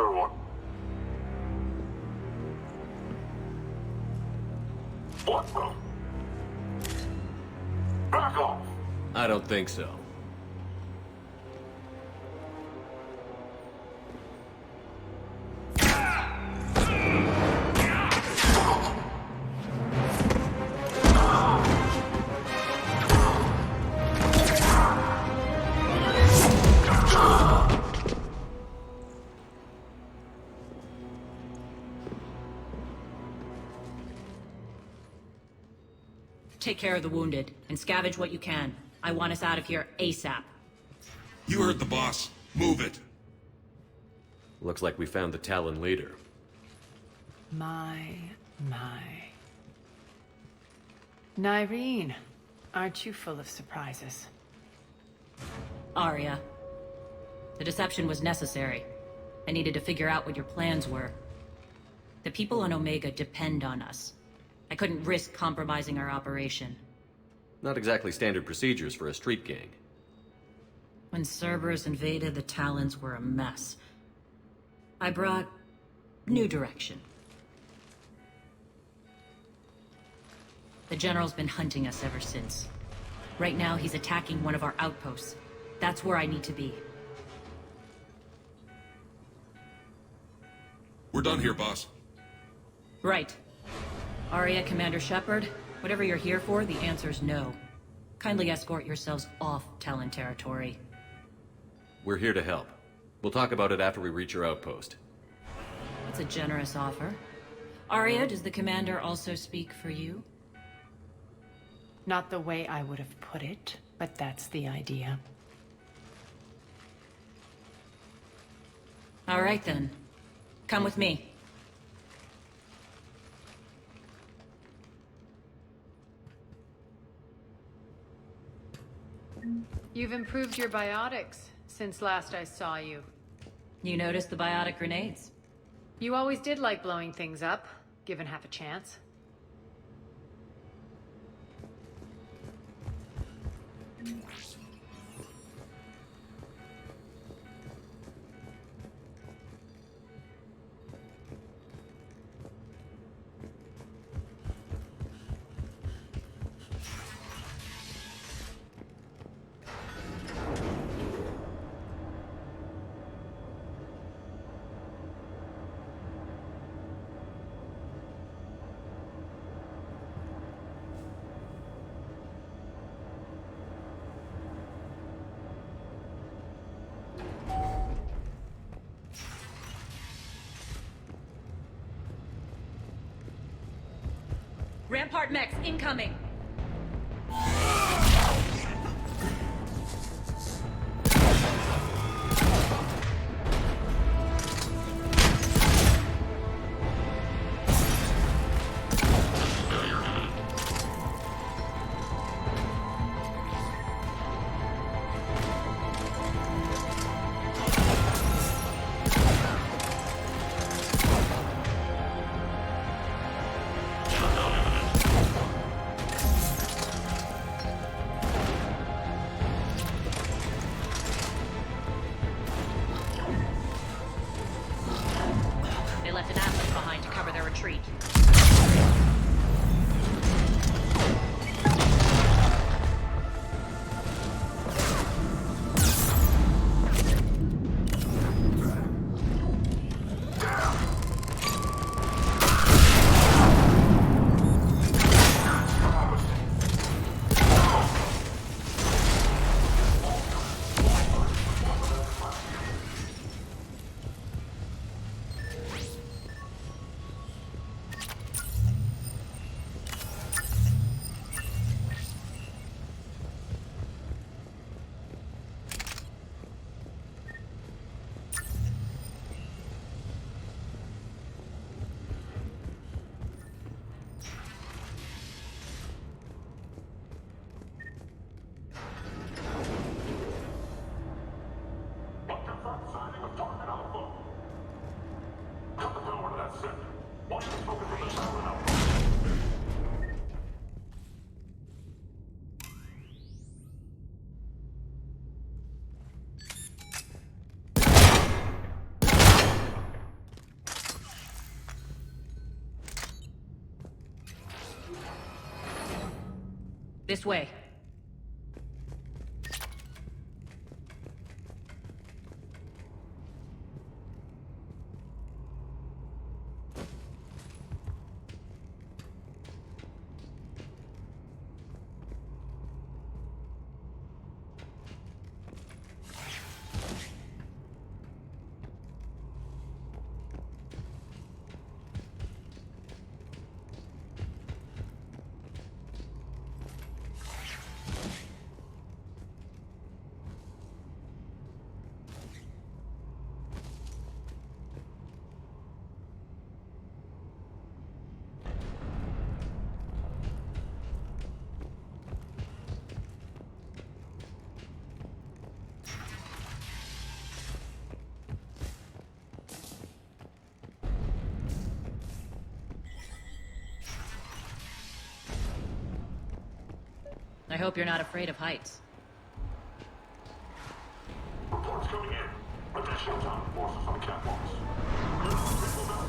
everyone. What the? Back off! I don't think so. Take care of the wounded, and scavenge what you can. I want us out of here ASAP. You heard the boss. Move it. Looks like we found the Talon leader. My. Nyreen, aren't you full of surprises? Arya. The deception was necessary. I needed to figure out what your plans were. The people on Omega depend on us. I couldn't risk compromising our operation. Not exactly standard procedures for a street gang. When Cerberus invaded, the Talons were a mess. I brought new direction. The General's been hunting us ever since. Right now, he's attacking one of our outposts. That's where I need to be. We're done here, boss. Right. Arya, Commander Shepard, whatever you're here for, the answer's no. Kindly escort yourselves off Talon territory. We're here to help. We'll talk about it after we reach your outpost. That's a generous offer. Arya, does the Commander also speak for you? Not the way I would have put it, but that's the idea. All right, then. Come with me. You've improved your biotics since last I saw you. You noticed the biotic grenades? You always did like blowing things up, given half a chance. Rampart mechs incoming! This way. I hope you're not afraid of heights. Reports coming in. Additional time forces on the catwalks. People down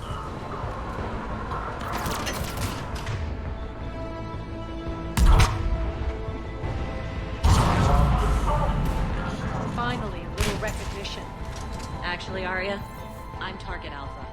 Finally, a little recognition. Actually, Arya, I'm Target Alpha.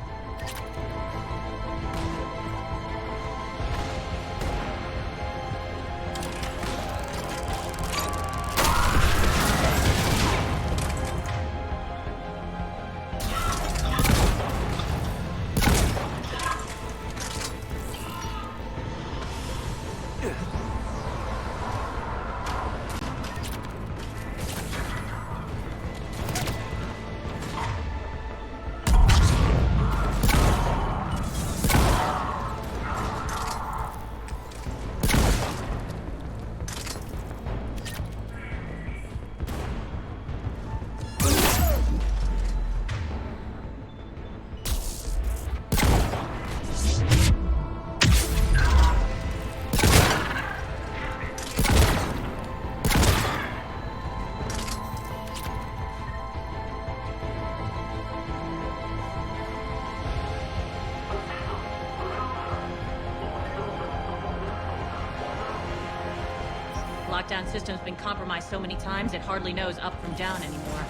Lockdown system's been compromised so many times it hardly knows up from down anymore.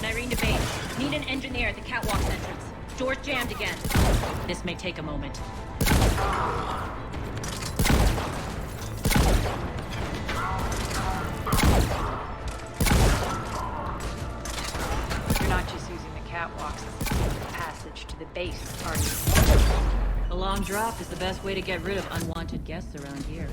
Nyrene to base. Need an engineer at the catwalk entrance. Door's jammed again. This may take a moment. You're not just using the catwalks as a passage to the base, are you? A long drop is the best way to get rid of unwanted guests around here.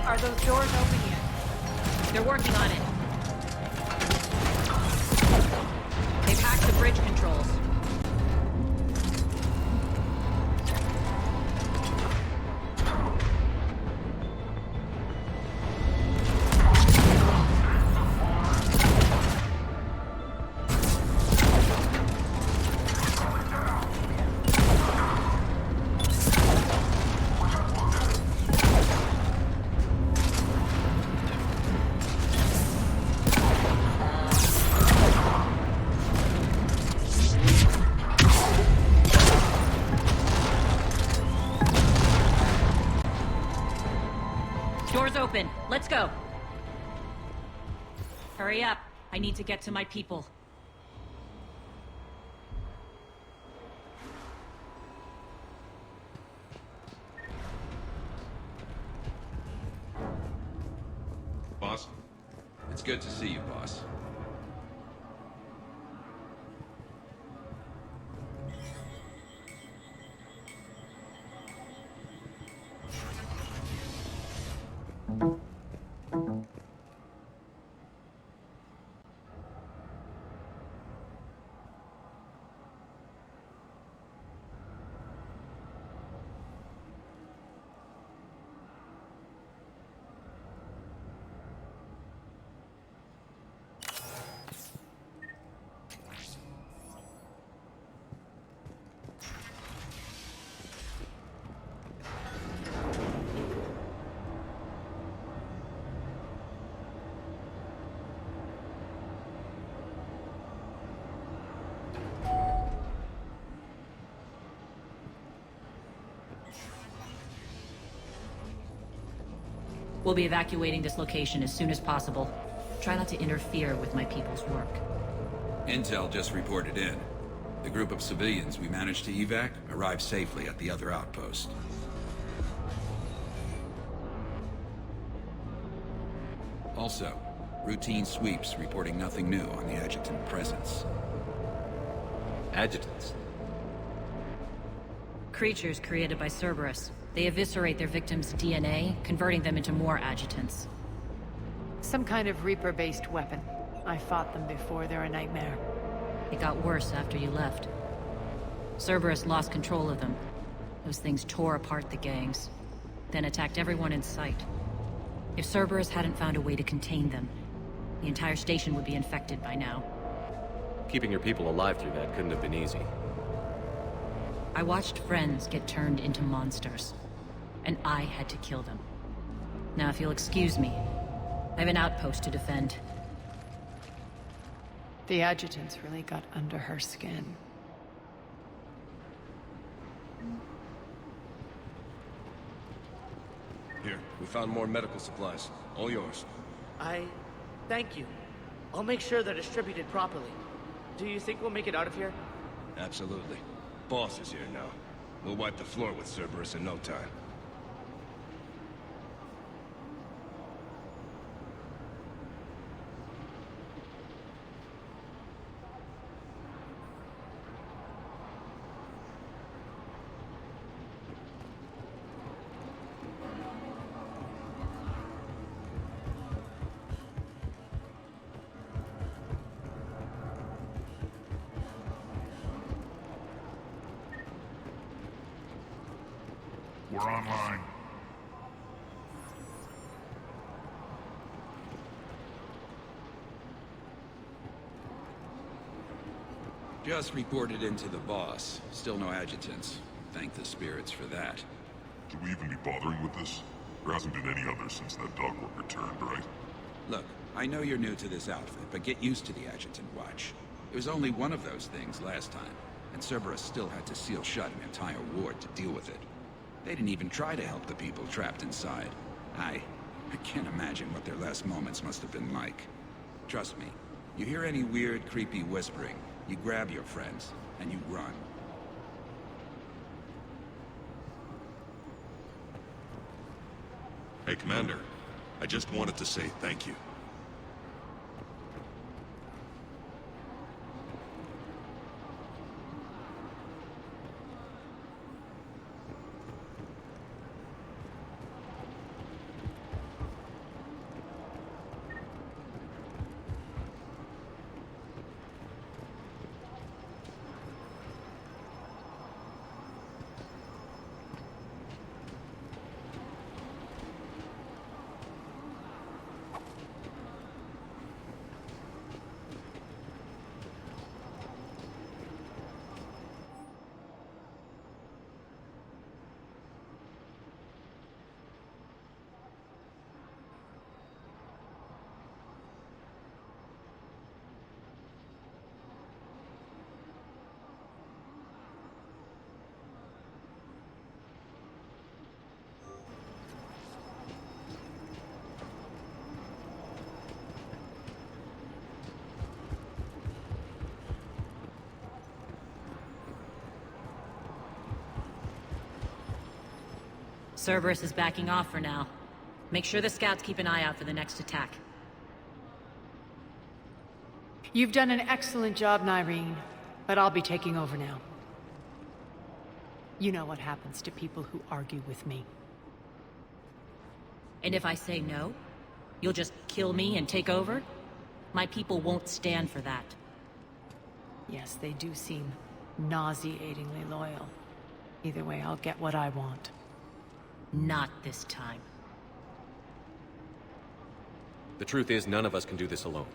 Are those doors open yet? They're working on it. They've hacked the bridge controls. Doors open. Let's go. Hurry up. I need to get to my people. Boss? It's good to see you, boss. We'll be evacuating this location as soon as possible. Try not to interfere with my people's work. Intel just reported in. The group of civilians we managed to evac arrived safely at the other outpost. Also, routine sweeps reporting nothing new on the adjutant presence. Adjutants? Creatures created by Cerberus. They eviscerate their victims' DNA, converting them into more adjutants. Some kind of Reaper-based weapon. I fought them before, they're a nightmare. It got worse after you left. Cerberus lost control of them. Those things tore apart the gangs, then attacked everyone in sight. If Cerberus hadn't found a way to contain them, the entire station would be infected by now. Keeping your people alive through that couldn't have been easy. I watched friends get turned into monsters, and I had to kill them. Now, if you'll excuse me, I have an outpost to defend. The adjutants really got under her skin. Here, we found more medical supplies. All yours. Thank you. I'll make sure they're distributed properly. Do you think we'll make it out of here? Absolutely. Boss is here now. We'll wipe the floor with Cerberus in no time. We're online. Just reported into the boss. Still no adjutants. Thank the spirits for that. Should we even be bothering with this? There hasn't been any others since that dog worker turned, right? Look, I know you're new to this outfit, but get used to the adjutant watch. It was only one of those things last time, and Cerberus still had to seal shut an entire ward to deal with it. They didn't even try to help the people trapped inside. I can't imagine what their last moments must have been like. Trust me, you hear any weird, creepy whispering, you grab your friends, and you run. Hey, Commander. I just wanted to say thank you. Cerberus is backing off for now. Make sure the scouts keep an eye out for the next attack. You've done an excellent job, Nyreen, but I'll be taking over now. You know what happens to people who argue with me. And if I say no, you'll just kill me and take over? My people won't stand for that. Yes, they do seem nauseatingly loyal. Either way, I'll get what I want. Not this time. The truth is, none of us can do this alone.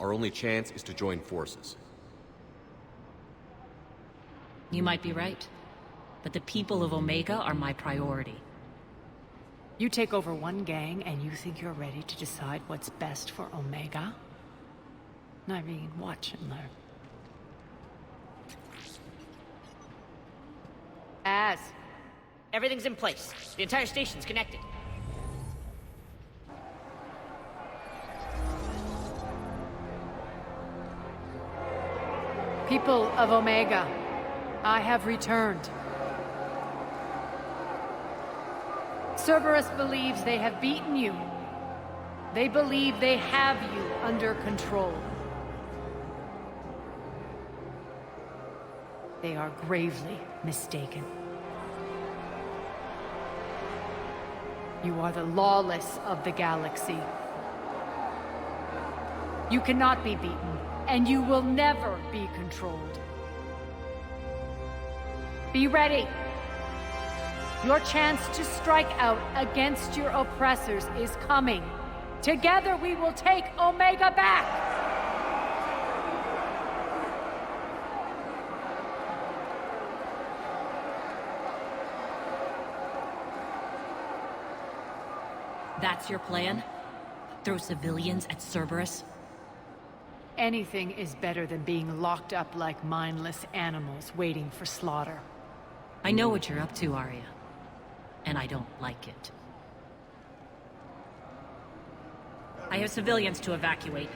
Our only chance is to join forces. You might be right, but the people of Omega are my priority. You take over one gang and you think you're ready to decide what's best for Omega? Nyreen, watch and learn. Everything's in place. The entire station's connected. People of Omega, I have returned. Cerberus believes they have beaten you. They believe they have you under control. They are gravely mistaken. You are the lawless of the galaxy. You cannot be beaten, and you will never be controlled. Be ready. Your chance to strike out against your oppressors is coming. Together we will take Omega back! That's your plan? Throw civilians at Cerberus? Anything is better than being locked up like mindless animals waiting for slaughter. I know what you're up to, Arya. And I don't like it. I have civilians to evacuate.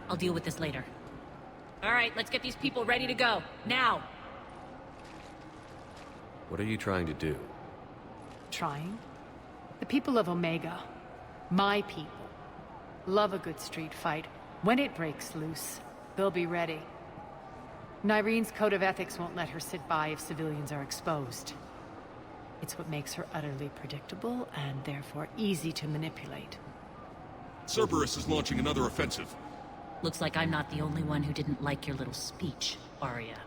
I'll deal with this later. All right, let's get these people ready to go. Now! What are you trying to do? Trying? The people of Omega, my people, love a good street fight. When it breaks loose, they'll be ready. Nyrene's code of ethics won't let her sit by if civilians are exposed. It's what makes her utterly predictable and therefore easy to manipulate. Cerberus is launching another offensive. Looks like I'm not the only one who didn't like your little speech, Arya.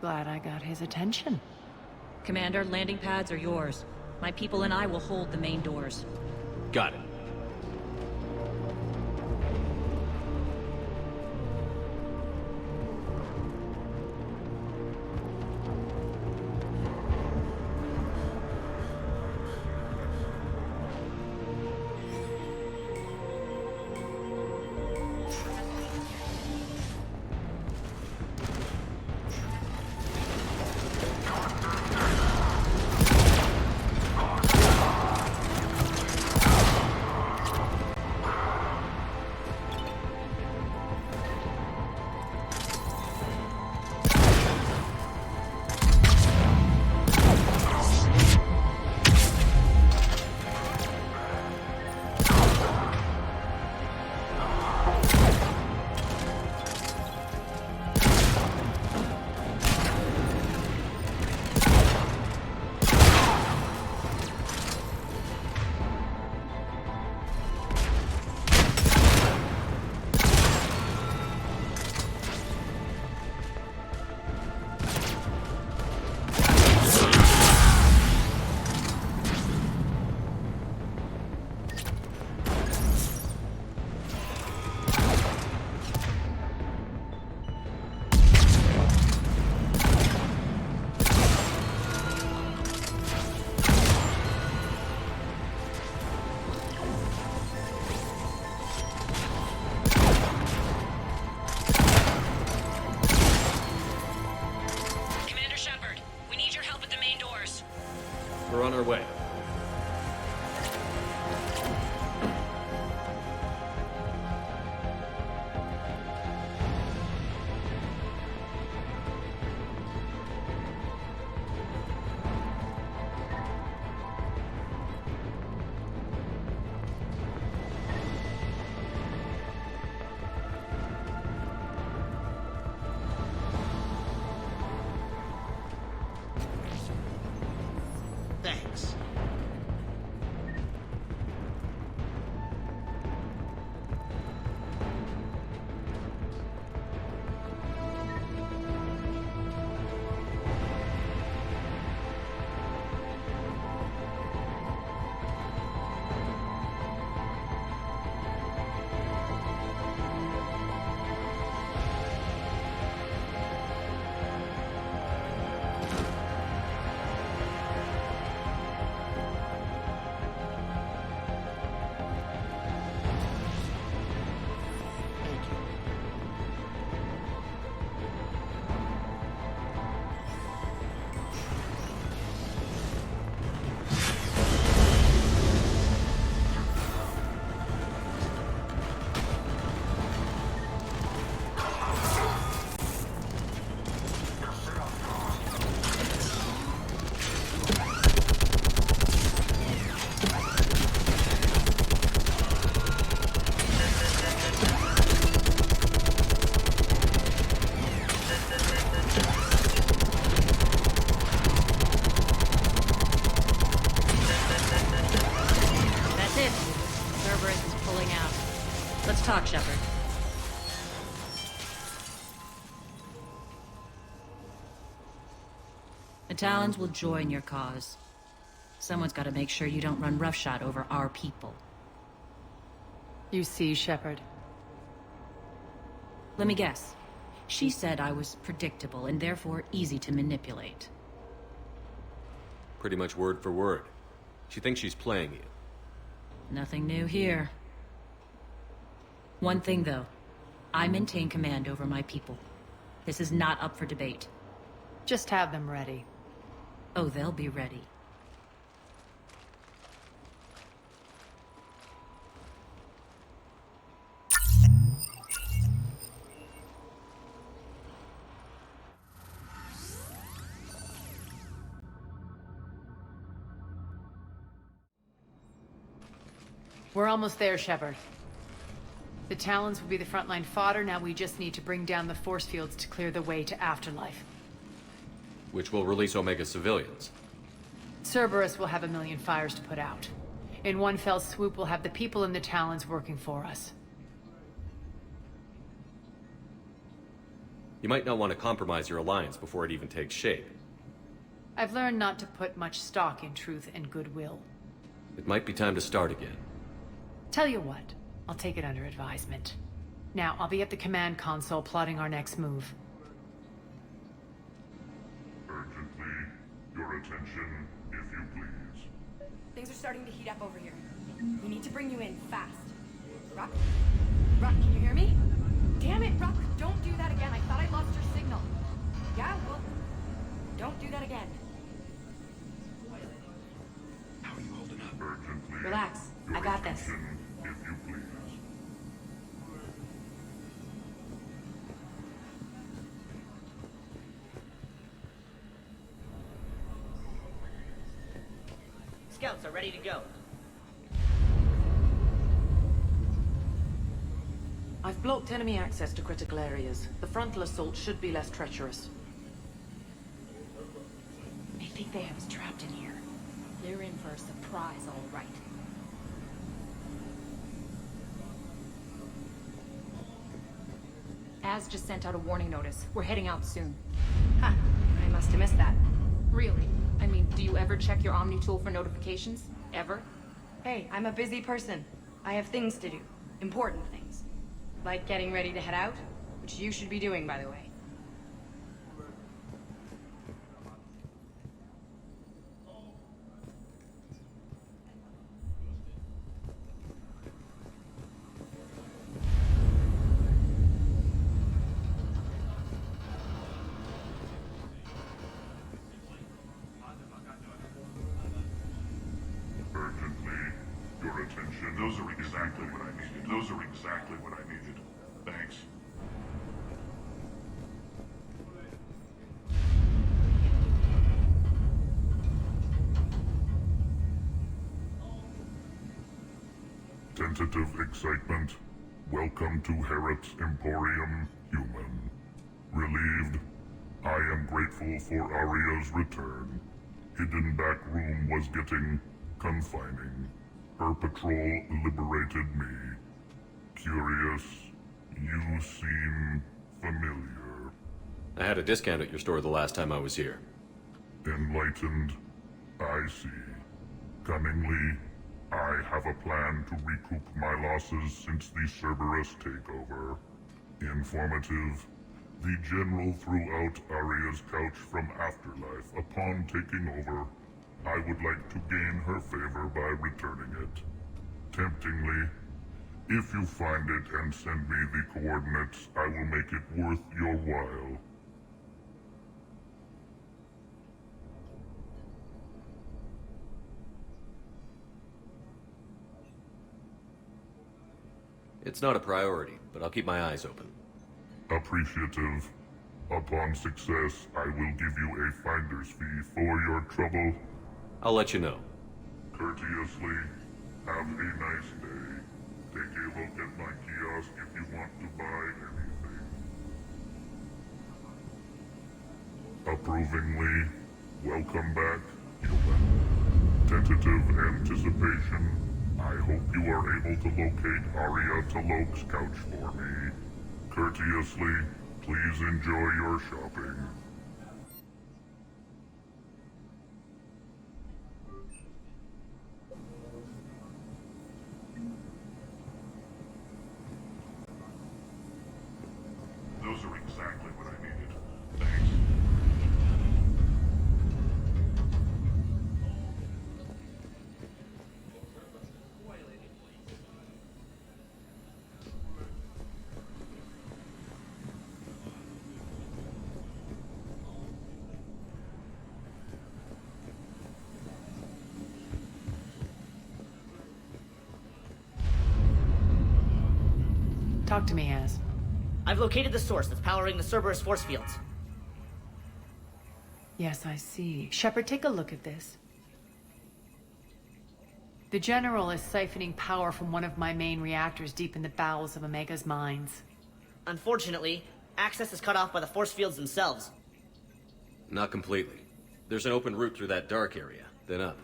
Glad I got his attention. Commander, landing pads are yours. My people and I will hold the main doors. Got it. We're on our way. Thanks. talk, Shepard. The Talons will join your cause. Someone's got to make sure you don't run roughshod over our people. You see, Shepard. Let me guess. She said I was predictable and therefore easy to manipulate. Pretty much word for word. She thinks she's playing you. Nothing new here. One thing, though. I maintain command over my people. This is not up for debate. Just have them ready. Oh, they'll be ready. We're almost there, Shepard. The Talons will be the frontline fodder, now we just need to bring down the force fields to clear the way to Afterlife. Which will release Omega civilians. Cerberus will have 1,000,000 fires to put out. In one fell swoop, we'll have the people in the Talons working for us. You might not want to compromise your alliance before it even takes shape. I've learned not to put much stock in truth and goodwill. It might be time to start again. Tell you what, I'll take it under advisement. Now, I'll be at the command console plotting our next move. Urgently, your attention, if you please. Things are starting to heat up over here. We need to bring you in fast. Ruck? Ruck, can you hear me? Damn it, Ruck! Don't do that again. I thought I lost your signal. Yeah, well, don't do that again. How are you holding up? Urgently. Relax. I got this. If you please. Scouts are ready to go. I've blocked enemy access to critical areas. The frontal assault should be less treacherous. I think they have us trapped in here. They're in for a surprise, all right. Az just sent out a warning notice. We're heading out soon. Huh. I must have missed that. Really? I mean, do you ever check your Omni tool for notifications? Ever? Hey, I'm a busy person. I have things to do. Important things. Like getting ready to head out, which you should be doing, by the way. Your attention. Those are exactly what I needed. Those are exactly what I needed. Thanks. Tentative excitement. Welcome to Herod's Emporium, human. Relieved. I am grateful for Aria's return. Hidden back room was getting confining. Her patrol liberated me. Curious, you seem familiar. I had a discount at your store the last time I was here. Enlightened, I see. Cunningly, I have a plan to recoup my losses since the Cerberus takeover. Informative, the General threw out Aria's couch from Afterlife upon taking over. I would like to gain her favor by returning it. Temptingly, if you find it and send me the coordinates, I will make it worth your while. It's not a priority, but I'll keep my eyes open. Appreciative. Upon success, I will give you a finder's fee for your trouble. I'll let you know. Courteously, have a nice day. Take a look at my kiosk if you want to buy anything. Approvingly, welcome back, human. Tentative anticipation, I hope you are able to locate Arya Talok's couch for me. Courteously, please enjoy your shopping. Those are exactly what I needed. Thanks. Talk to me, Az. I've located the source that's powering the Cerberus force fields. Yes, I see. Shepard, take a look at this. The General is siphoning power from one of my main reactors deep in the bowels of Omega's mines. Unfortunately, access is cut off by the force fields themselves. Not completely. There's an open route through that dark area, then up.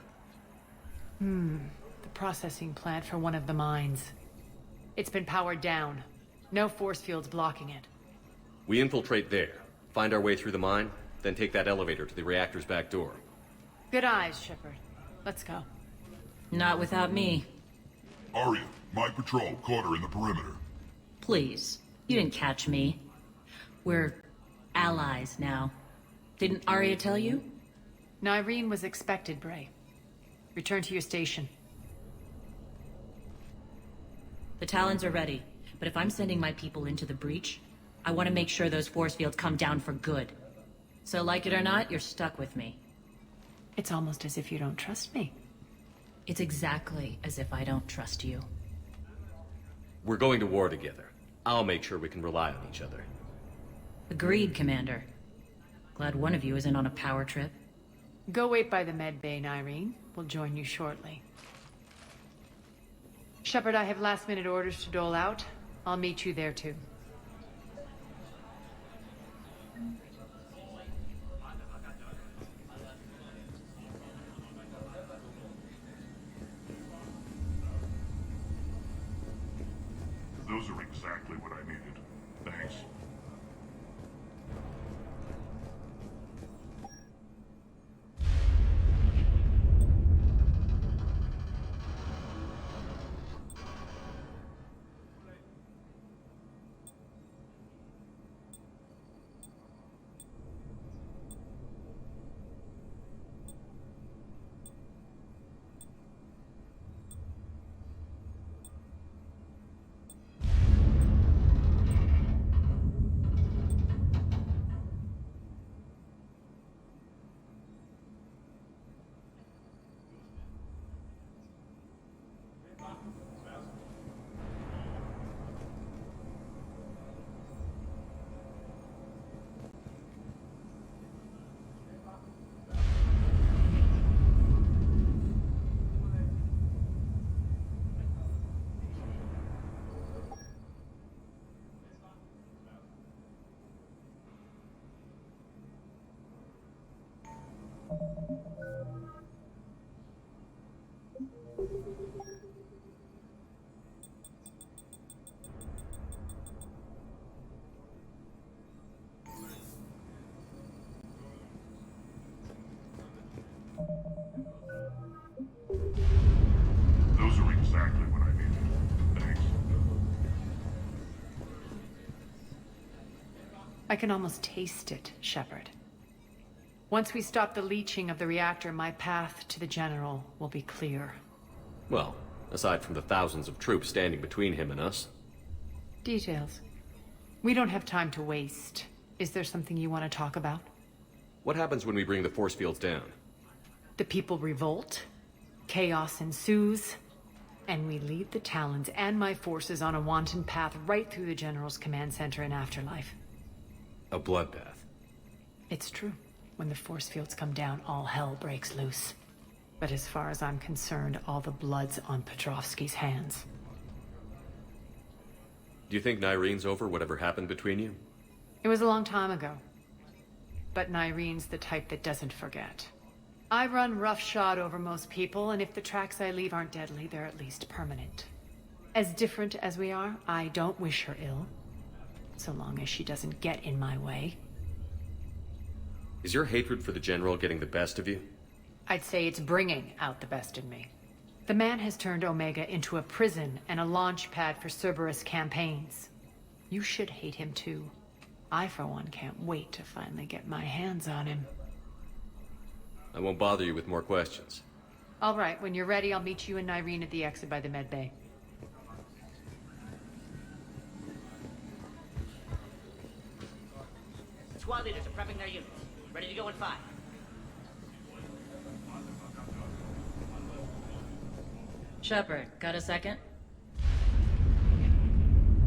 The processing plant for one of the mines. It's been powered down. No force fields blocking it. We infiltrate there, find our way through the mine, then take that elevator to the reactor's back door. Good eyes, Shepard. Let's go. Not without me. Arya, my patrol, caught her in the perimeter. Please. You didn't catch me. We're allies now. Didn't Arya tell you? Nyreen was expected, Bray. Return to your station. The Talons are ready, but if I'm sending my people into the breach, I want to make sure those force fields come down for good. So like it or not, you're stuck with me. It's almost as if you don't trust me. It's exactly as if I don't trust you. We're going to war together. I'll make sure we can rely on each other. Agreed, Commander. Glad one of you isn't on a power trip. Go wait by the med bay, Nyreen. We'll join you shortly. Shepard, I have last-minute orders to dole out. I'll meet you there, too. Those are exactly what I needed. Thanks. Those are exactly what I needed. Thanks. I can almost taste it, Shepard. Once we stop the leaching of the reactor, my path to the General will be clear. Well, aside from the thousands of troops standing between him and us. Details. We don't have time to waste. Is there something you want to talk about? What happens when we bring the force fields down? The people revolt, chaos ensues, and we lead the Talons and my forces on a wanton path right through the General's command center and afterlife. A bloodbath. It's true. When the force fields come down, all hell breaks loose. But as far as I'm concerned, all the blood's on Petrovsky's hands. Do you think Nyreen's over whatever happened between you? It was a long time ago. But Nyreen's the type that doesn't forget. I run roughshod over most people, and if the tracks I leave aren't deadly, they're at least permanent. As different as we are, I don't wish her ill. So long as she doesn't get in my way. Is your hatred for the General getting the best of you? I'd say it's bringing out the best in me. The man has turned Omega into a prison and a launch pad for Cerberus campaigns. You should hate him too. I, for one, can't wait to finally get my hands on him. I won't bother you with more questions. All right, when you're ready, I'll meet you and Irene at the exit by the med bay. Squad leaders are prepping their units. Ready to go in 5. Shepard, got a second?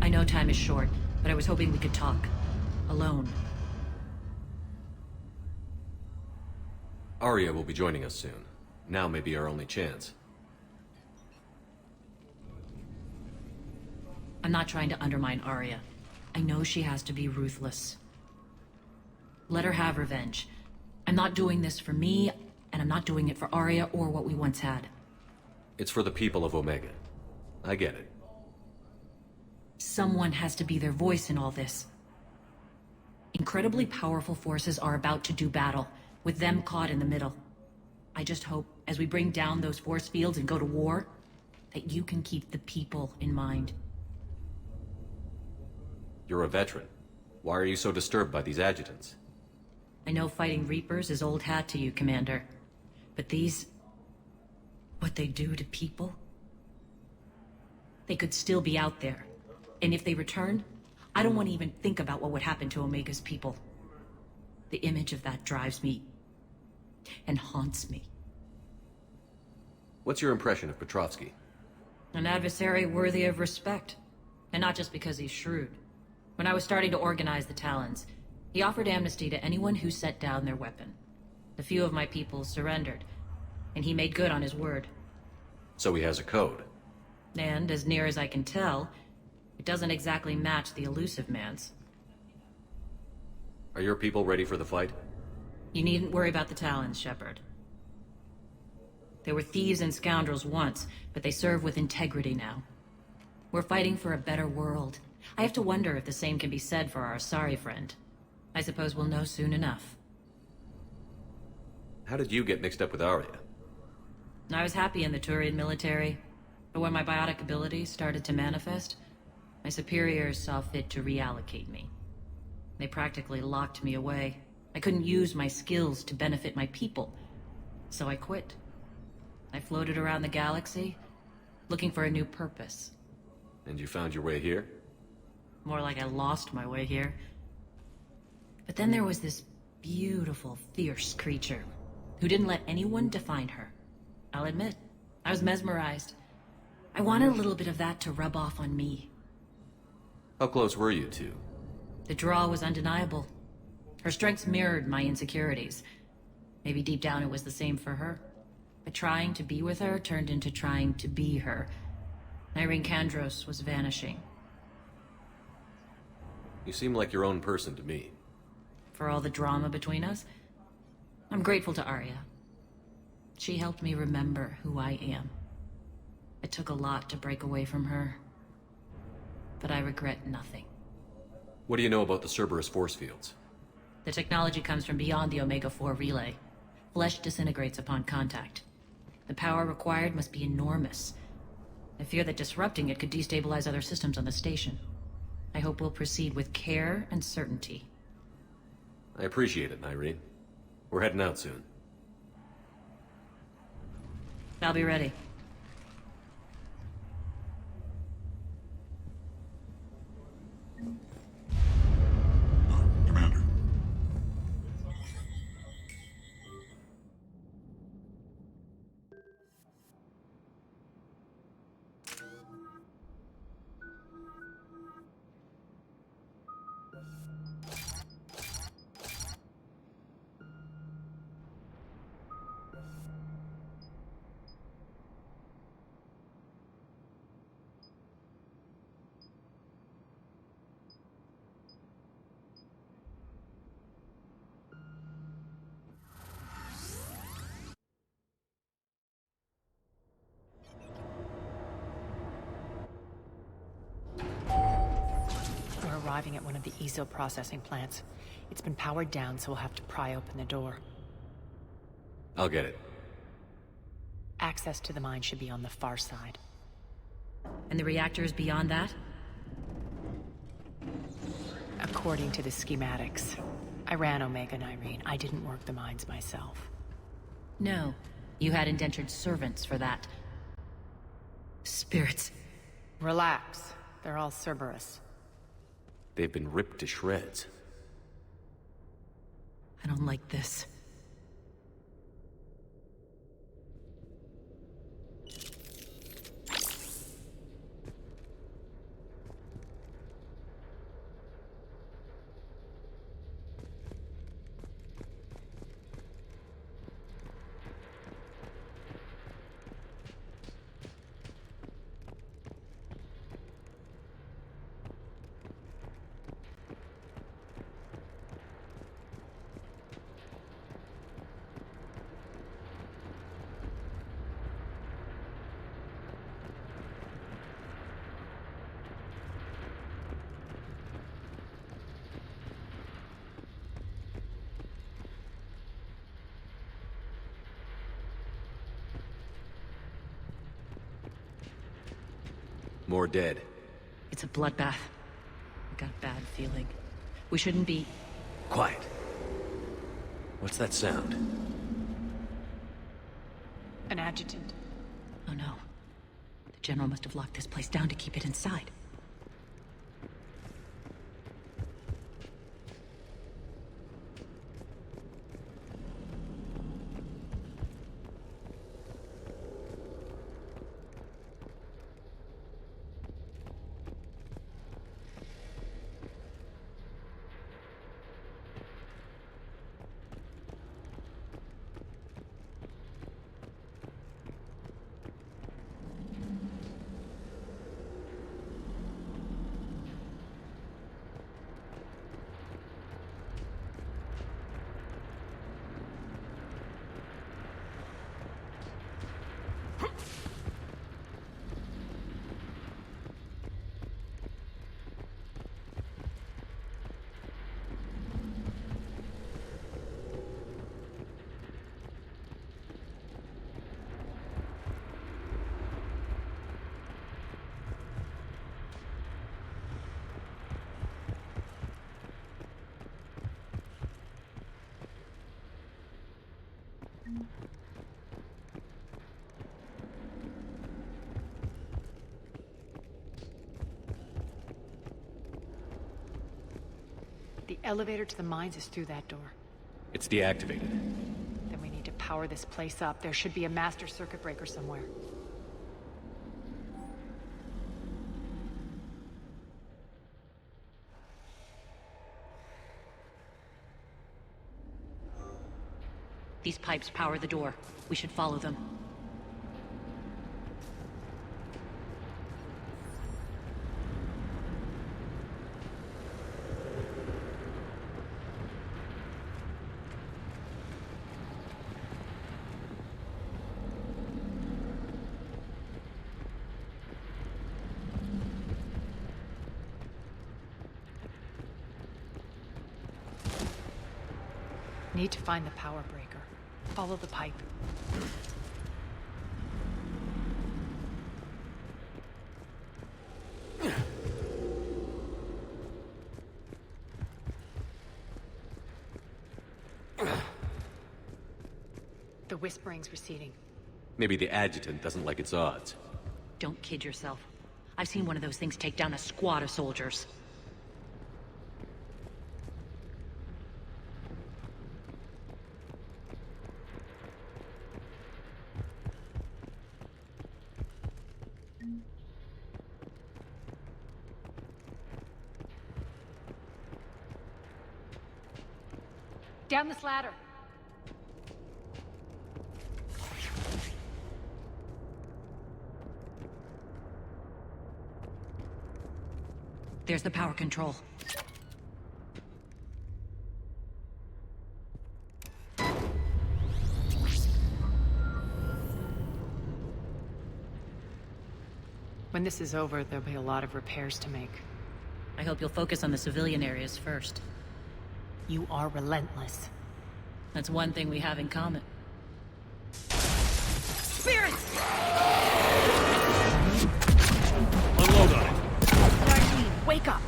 I know time is short, but I was hoping we could talk. Alone. Arya will be joining us soon. Now may be our only chance. I'm not trying to undermine Arya. I know she has to be ruthless. Let her have revenge. I'm not doing this for me, and I'm not doing it for Arya or what we once had. It's for the people of Omega. I get it. Someone has to be their voice in all this. Incredibly powerful forces are about to do battle, with them caught in the middle. I just hope, as we bring down those force fields and go to war, that you can keep the people in mind. You're a veteran. Why are you so disturbed by these adjutants? I know fighting Reapers is old hat to you, Commander. But these... what they do to people? They could still be out there. And if they return, I don't want to even think about what would happen to Omega's people. The image of that drives me... and haunts me. What's your impression of Petrovsky? An adversary worthy of respect. And not just because he's shrewd. When I was starting to organize the Talons, he offered amnesty to anyone who set down their weapon. A few of my people surrendered, and he made good on his word. So he has a code. And, as near as I can tell, it doesn't exactly match the elusive man's. Are your people ready for the fight? You needn't worry about the Talons, Shepard. They were thieves and scoundrels once, but they serve with integrity now. We're fighting for a better world. I have to wonder if the same can be said for our Asari friend. I suppose we'll know soon enough. How did you get mixed up with Arya? I was happy in the Turian military, but when my biotic abilities started to manifest, my superiors saw fit to reallocate me. They practically locked me away. I couldn't use my skills to benefit my people, so I quit. I floated around the galaxy, looking for a new purpose. And you found your way here? More like I lost my way here. But then there was this beautiful, fierce creature who didn't let anyone define her. I'll admit, I was mesmerized. I wanted a little bit of that to rub off on me. How close were you two? The draw was undeniable. Her strengths mirrored my insecurities. Maybe deep down it was the same for her. But trying to be with her turned into trying to be her. Irene Kandros was vanishing. You seem like your own person to me. For all the drama between us, I'm grateful to Arya. She helped me remember who I am. It took a lot to break away from her, but I regret nothing. What do you know about the Cerberus force fields? The technology comes from beyond the Omega-4 relay. Flesh disintegrates upon contact. The power required must be enormous. I fear that disrupting it could destabilize other systems on the station. I hope we'll proceed with care and certainty. I appreciate it, Irene. We're heading out soon. I'll be ready. Commander. arriving at one of the ESO processing plants. It's been powered down, so we'll have to pry open the door. I'll get it. Access to the mine should be on the far side. And the reactors beyond that? According to the schematics. I ran Omega and Irene. I didn't work the mines myself. No. You had indentured servants for that. Spirits. Relax. They're all Cerberus. They've been ripped to shreds. I don't like this. More dead. It's a bloodbath. I got a bad feeling. We shouldn't be... Quiet. What's that sound? An adjutant. Oh no. The General must have locked this place down to keep it inside. The elevator to the mines is through that door. It's deactivated. Then we need to power this place up. There should be a master circuit breaker somewhere. These pipes power the door. We should follow them. Need to find the power breaker. Follow the pipe. The whispering's receding. Maybe the adjutant doesn't like its odds. Don't kid yourself. I've seen one of those things take down a squad of soldiers. Down this ladder. There's the power control. When this is over, there'll be a lot of repairs to make. I hope you'll focus on the civilian areas first. You are relentless. That's one thing we have in common. Spirits! Unload on it. Darlene, wake up!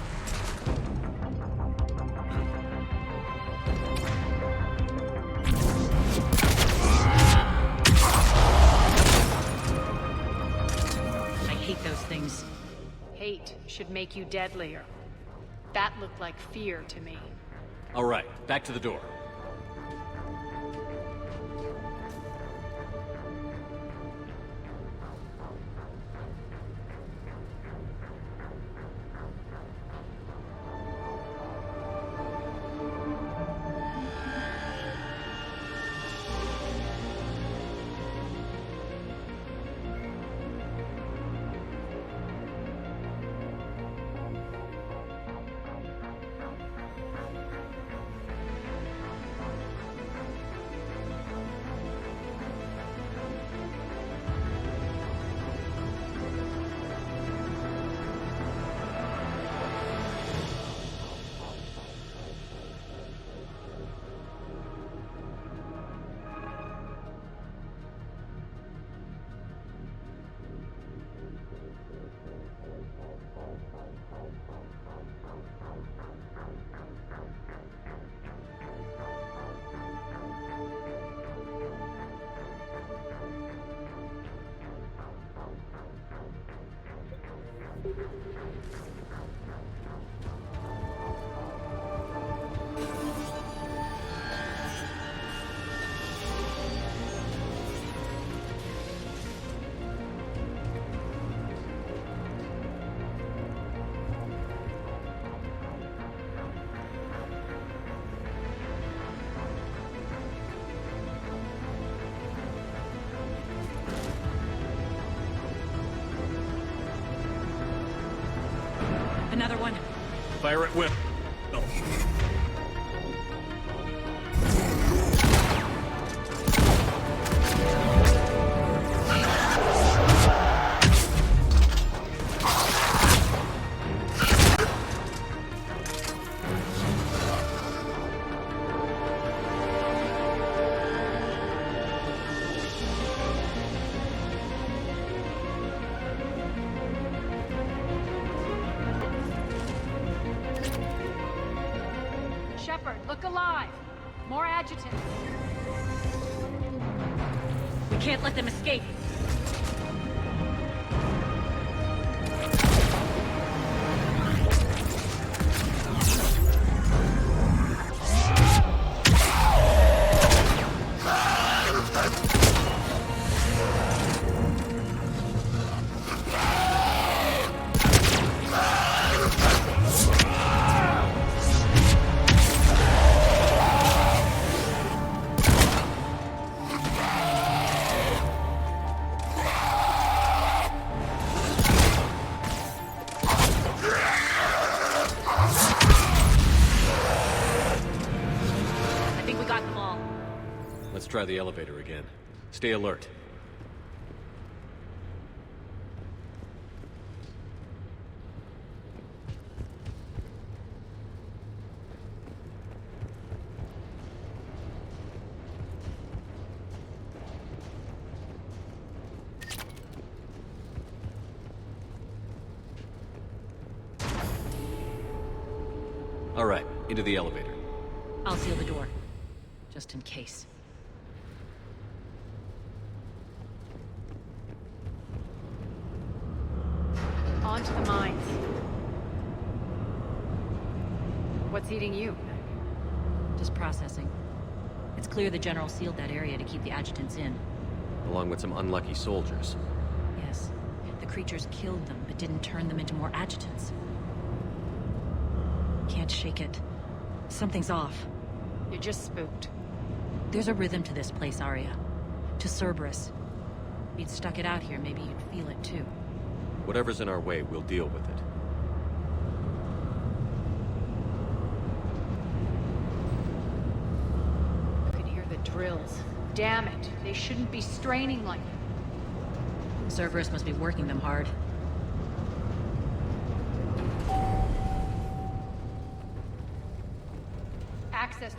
I hate those things. Hate should make you deadlier. That looked like fear to me. All right, back to the door. Another one. Fire at will. Oh. Shepard, look alive! More adjutants! We can't let them escape. Let's try the elevator again. Stay alert. All right, into the elevator. I'll seal the door, just in case. On to the mines. What's eating you? Just processing. It's clear the General sealed that area to keep the adjutants in. Along with some unlucky soldiers. Yes. The creatures killed them, but didn't turn them into more adjutants. Can't shake it. Something's off. You're just spooked. There's a rhythm to this place, Arya. To Cerberus. If you'd stuck it out here, maybe you'd feel it too. Whatever's in our way, we'll deal with it. You can hear the drills. Damn it, they shouldn't be straining like that. Cerberus must be working them hard.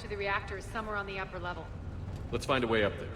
to the reactor is somewhere on the upper level. Let's find a way up there.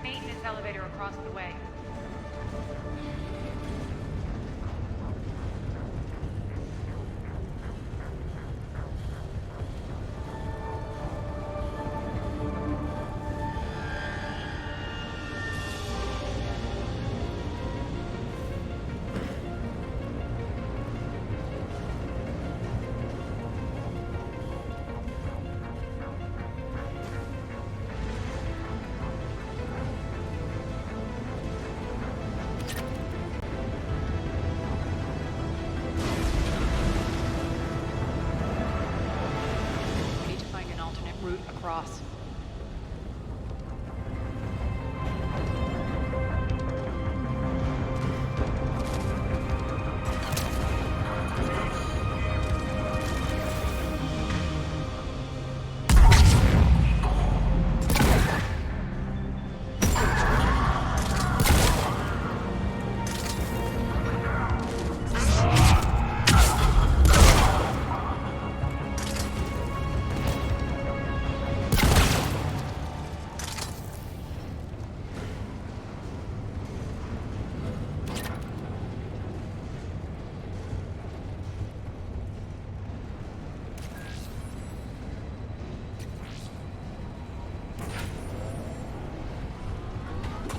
Maintenance elevator across the way. Route across.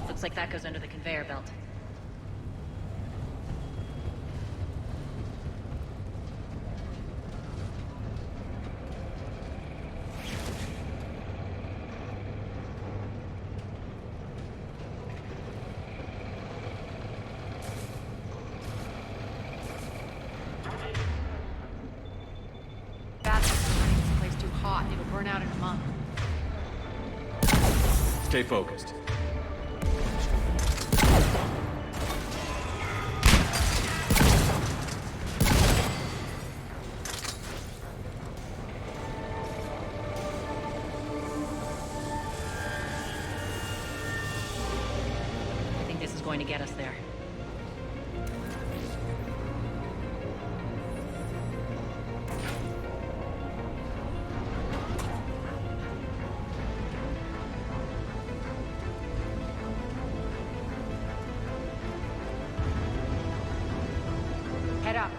Looks like that goes under the conveyor belt. It'll burn out in a month. Stay focused. I think this is going to get us there. Head up.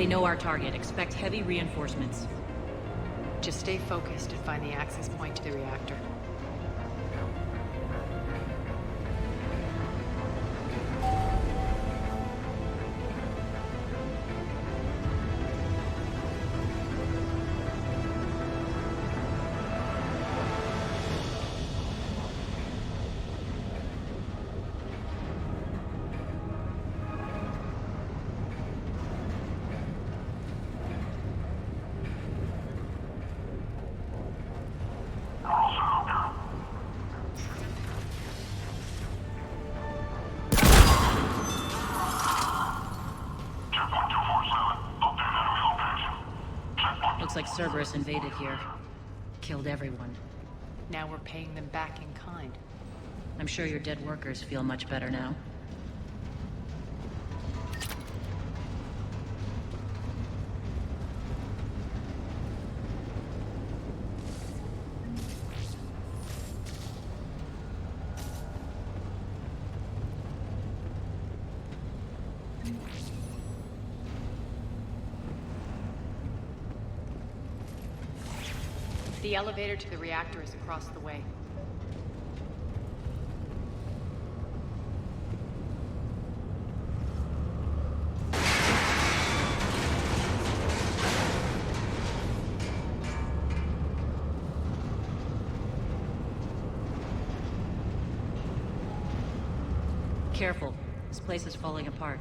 They know our target. Expect heavy reinforcements. Just stay focused and find the access point to the reactor. Looks like Cerberus invaded here. Killed everyone. Now we're paying them back in kind. I'm sure your dead workers feel much better now. The elevator to the reactor is across the way. Careful. This place is falling apart.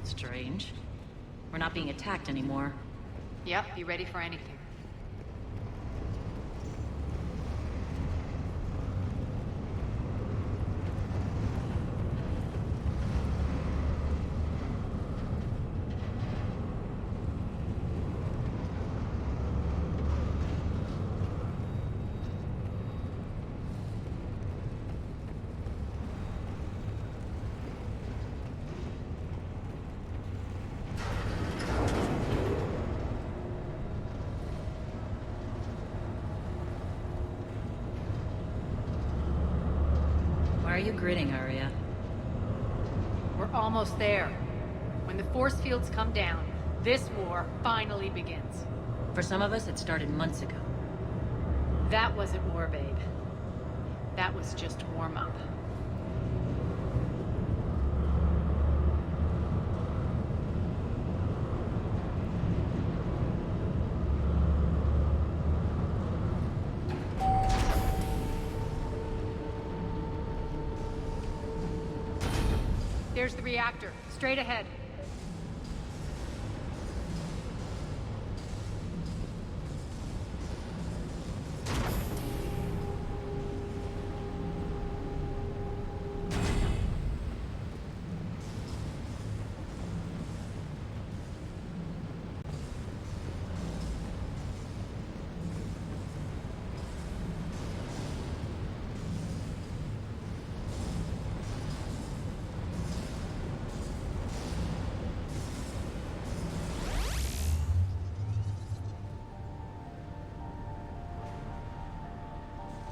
Strange. We're not being attacked anymore. Yep, be ready for anything. Why are you grinning, Arya? We're almost there. When the force fields come down, this war finally begins. For some of us, it started months ago. That wasn't war, babe. That was just warm-up. There's the reactor, straight ahead.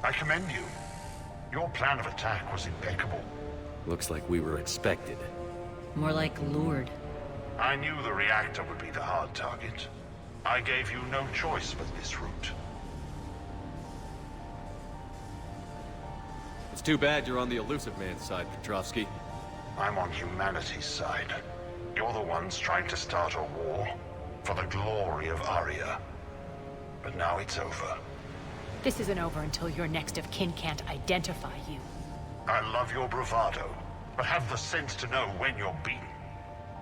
I commend you. Your plan of attack was impeccable. Looks like we were expected. More like lured. I knew the reactor would be the hard target. I gave you no choice but this route. It's too bad you're on the Elusive Man's side, Petrovsky. I'm on humanity's side. You're the ones trying to start a war for the glory of Arya. But now it's over. This isn't over until your next of kin can't identify you. I love your bravado, but have the sense to know when you're beaten.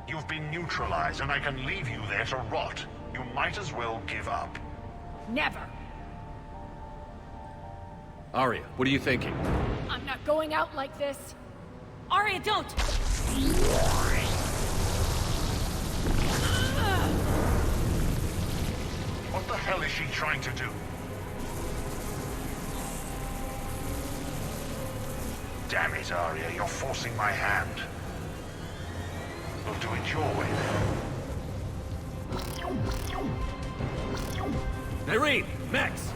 You've been neutralized, and I can leave you there to rot. You might as well give up. Never! Arya, what are you thinking? I'm not going out like this! Arya, don't! What the hell is she trying to do? Damn it, Arya, you're forcing my hand. We'll do it your way, then. Irene! Max!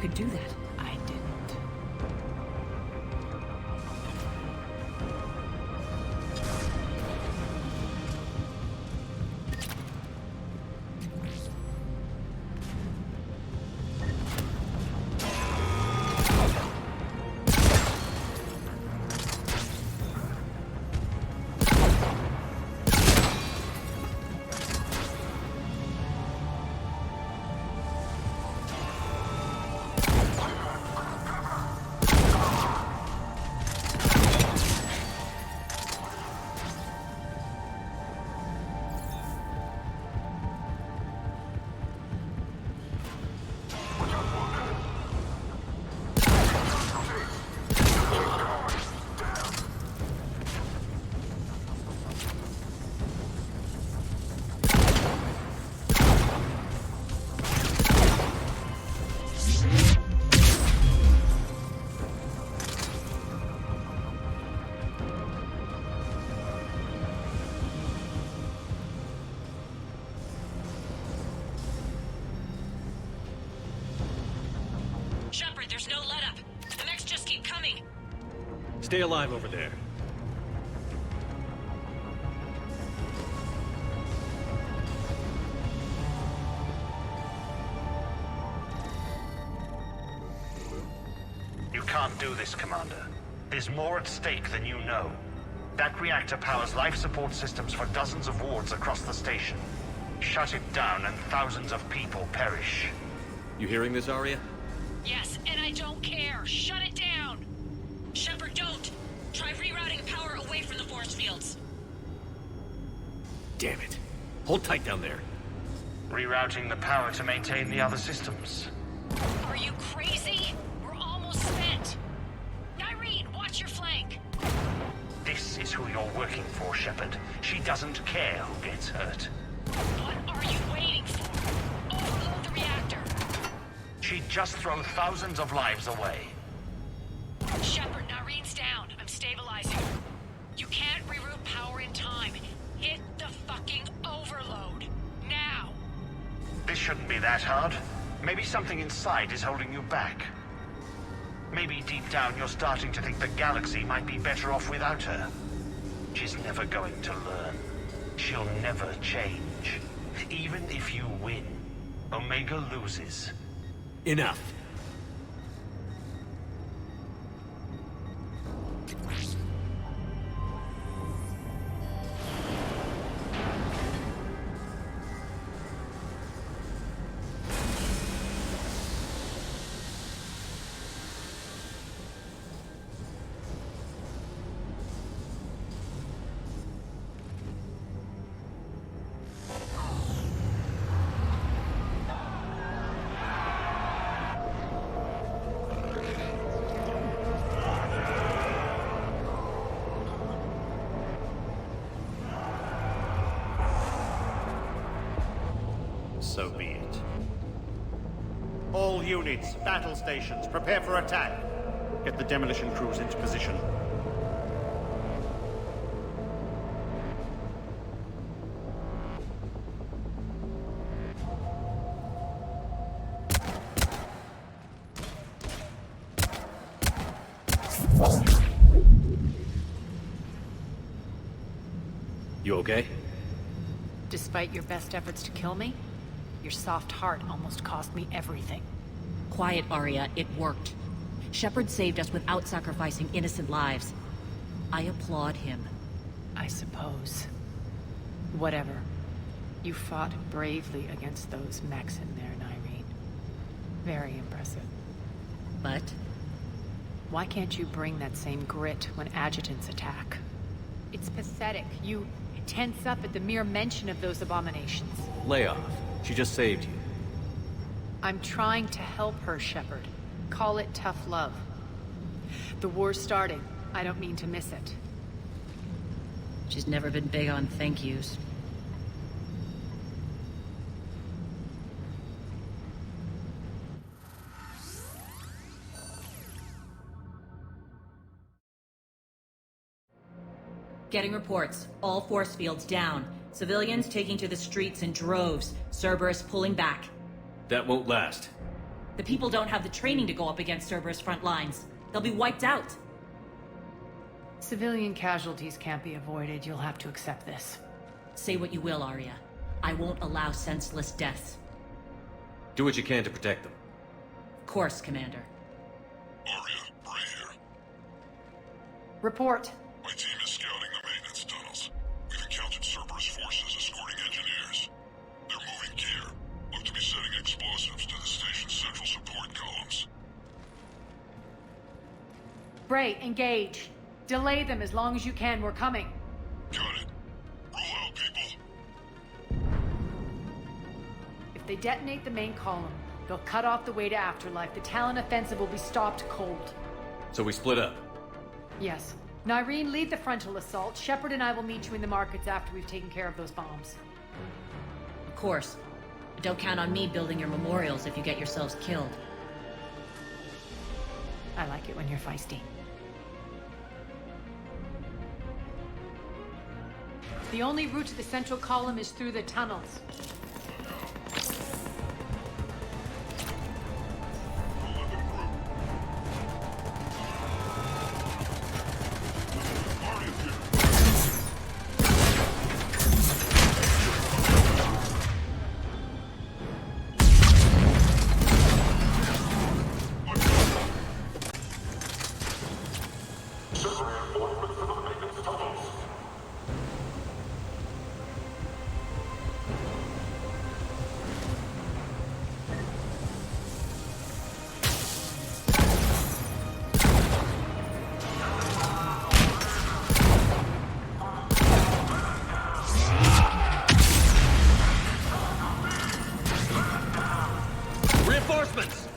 could do that. I didn't. Shepard, there's no let-up. The mechs just keep coming. Stay alive over there. You can't do this, Commander. There's more at stake than you know. That reactor powers life support systems for dozens of wards across the station. Shut it down and thousands of people perish. You hearing this, Arya? Yes, and I don't care. Shut it down! Shepard, don't! Try rerouting power away from the force fields. Damn it. Hold tight down there. Rerouting the power to maintain the other systems. Are you crazy? We're almost spent. Irene, watch your flank. This is who you're working for, Shepard. She doesn't care who gets hurt. What are you waiting for? Overload the reactor. She'd just throw thousands of lives away. Shepard, Irene's down. I'm stabilizing. You can't reroute power in time. Hit the fucking overload. Now! This shouldn't be that hard. Maybe something inside is holding you back. Maybe deep down you're starting to think the galaxy might be better off without her. She's never going to learn. She'll never change. Even if you win, Omega loses. Enough. So be it. All units, battle stations, prepare for attack. Get the demolition crews into position. You okay? Despite your best efforts to kill me, your soft heart almost cost me everything. Quiet, Arya. It worked. Shepard saved us without sacrificing innocent lives. I applaud him. I suppose. Whatever. You fought bravely against those mechs in there, Nyreen. Very impressive. But? Why can't you bring that same grit when adjutants attack? It's pathetic. You tense up at the mere mention of those abominations. Lay off. She just saved you. I'm trying to help her, Shepard. Call it tough love. The war's starting. I don't mean to miss it. She's never been big on thank yous. Getting reports. All force fields down. Civilians taking to the streets in droves. Cerberus pulling back. That won't last. The people don't have the training to go up against Cerberus front lines. They'll be wiped out. Civilian casualties can't be avoided. You'll have to accept this. Say what you will, Arya. I won't allow senseless deaths. Do what you can to protect them. Of course, Commander. Arya, Bray here. Report. My team is scouting the maintenance tunnels. We've encountered Cerberus forces escorting engineers. They're moving gear. Look to be setting explosives to the station's central support columns. Bray, engage. Delay them as long as you can. We're coming. Got it. Roll out, people. If they detonate the main column, they'll cut off the way to Afterlife. The Talon offensive will be stopped cold. So we split up. Yes. Nyreen, lead the frontal assault. Shepard and I will meet you in the markets after we've taken care of those bombs. Of course. But don't count on me building your memorials if you get yourselves killed. I like it when you're feisty. The only route to the central column is through the tunnels. Reinforcements!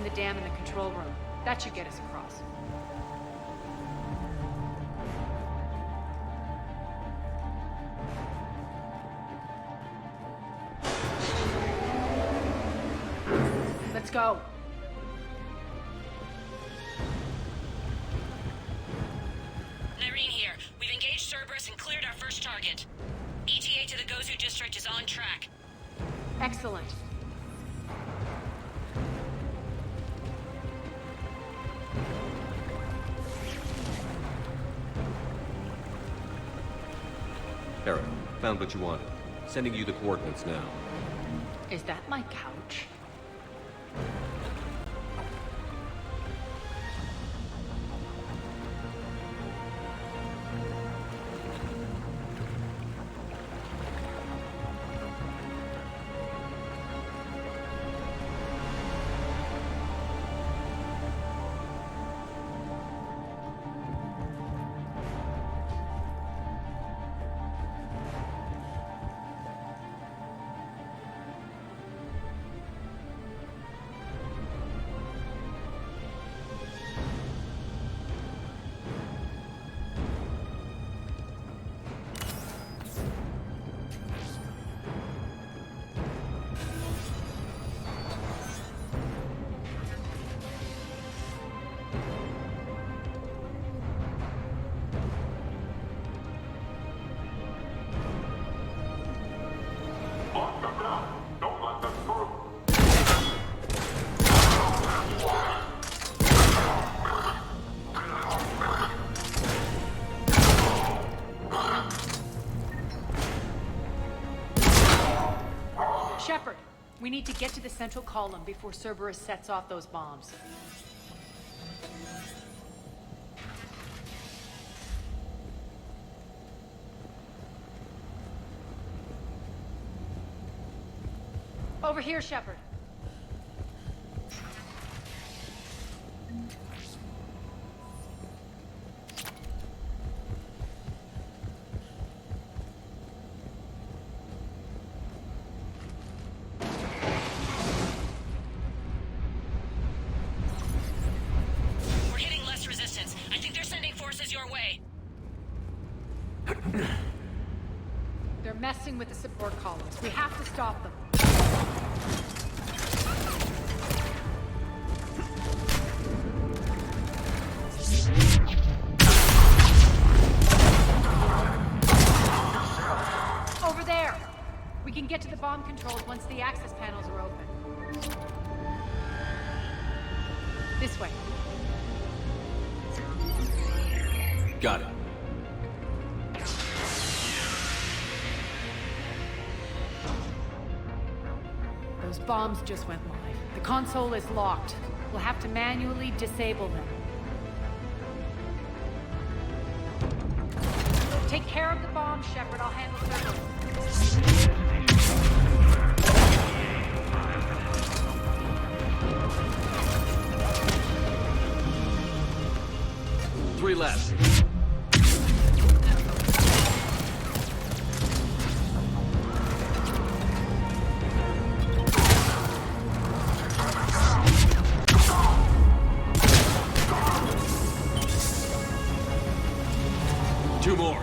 The dam in the control room. That should get us across. Let's go. Cerberus and cleared our first target. ETA to the Gozu district is on track. Excellent. Hera, found what you wanted. Sending you the coordinates now. Is that my couch? Shepard, we need to get to the central column before Cerberus sets off those bombs. Over here, Shepard. We're hitting less resistance. I think they're sending forces your way. They're messing with the support columns. We have to stop them. Over there! We can get to the bomb controls once the access panels are open. This way. Got it. Those bombs just went live. The console is locked. We'll have to manually disable them. Take care of the bombs, Shepard. I'll handle Cerberus. 3 left. Two more.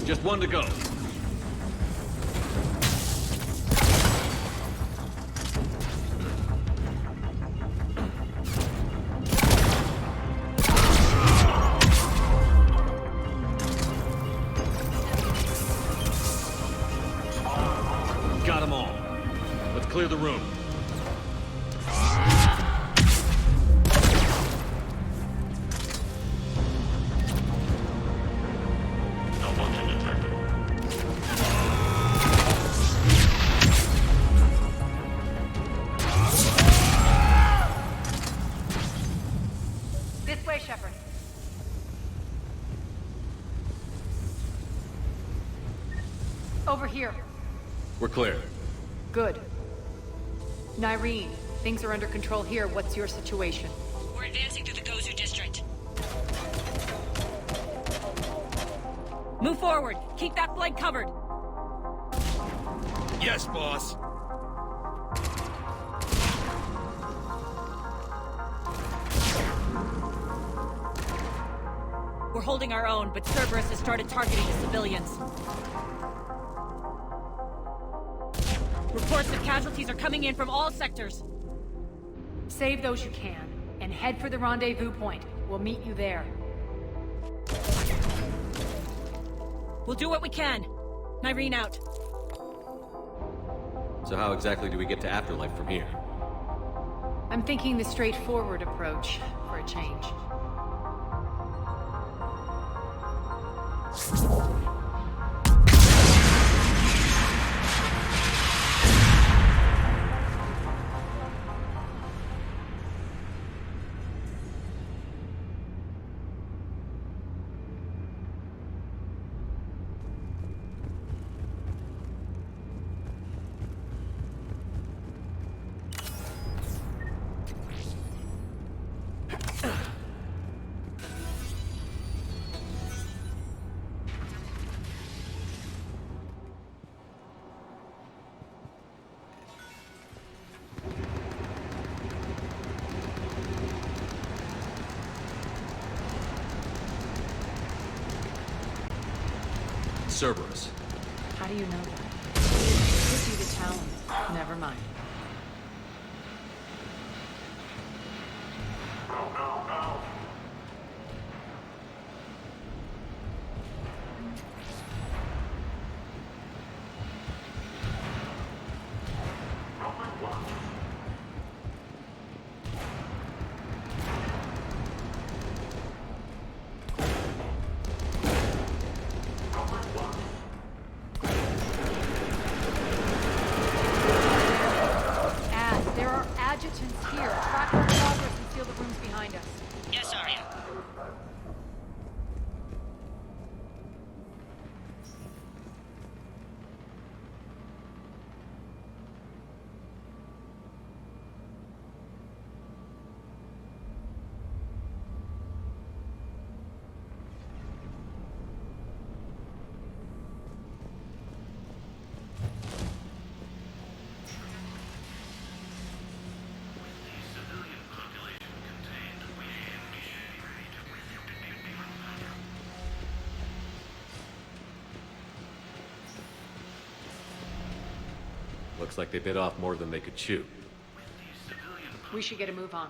Just one to go. Got them all. Let's clear the room. This way, Shepard. Over here. We're clear. Good. Nyreen, things are under control here. What's your situation? We're advancing through the Gozu district. Move forward. Keep that flank covered. Yes, boss. We're holding our own, but Cerberus has started targeting the civilians. Reports of casualties are coming in from all sectors. Save those you can, and head for the rendezvous point. We'll meet you there. We'll do what we can. Nyreen out. So how exactly do we get to Afterlife from here? I'm thinking the straightforward approach for a change. Cerberus. How do you know that? Gives you the talent. Never mind. Here, track our progress and seal the rooms behind us. Yes, Arya. Looks like they bit off more than they could chew. We should get a move on.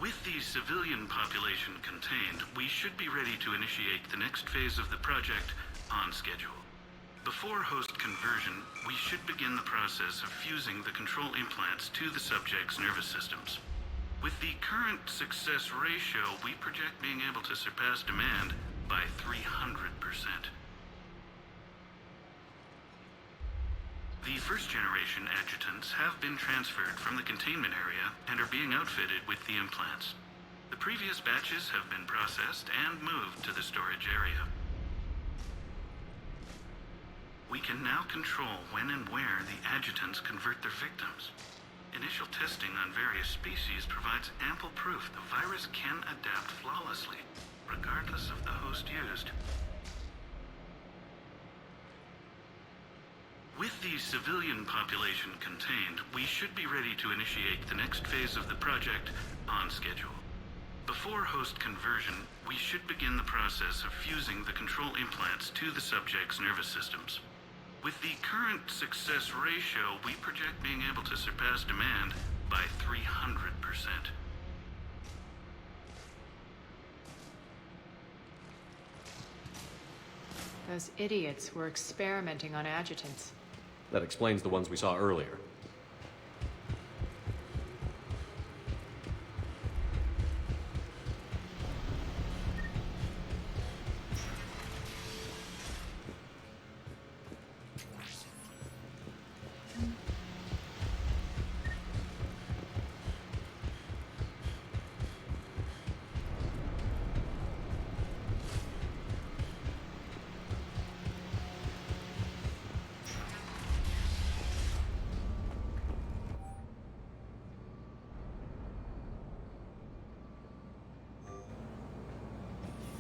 With the civilian population contained, we should be ready to initiate the next phase of the project on schedule. Before host conversion, we should begin the process of fusing the control implants to the subject's nervous systems. With the current success ratio, we project being able to surpass demand by 300%. The first-generation adjutants have been transferred from the containment area and are being outfitted with the implants. The previous batches have been processed and moved to the storage area. We can now control when and where the adjutants convert their victims. Initial testing on various species provides ample proof the virus can adapt flawlessly, regardless of the host used. With the civilian population contained, we should be ready to initiate the next phase of the project on schedule. Before host conversion, we should begin the process of fusing the control implants to the subject's nervous systems. With the current success ratio, we project being able to surpass demand by 300%. Those idiots were experimenting on adjutants. That explains the ones we saw earlier.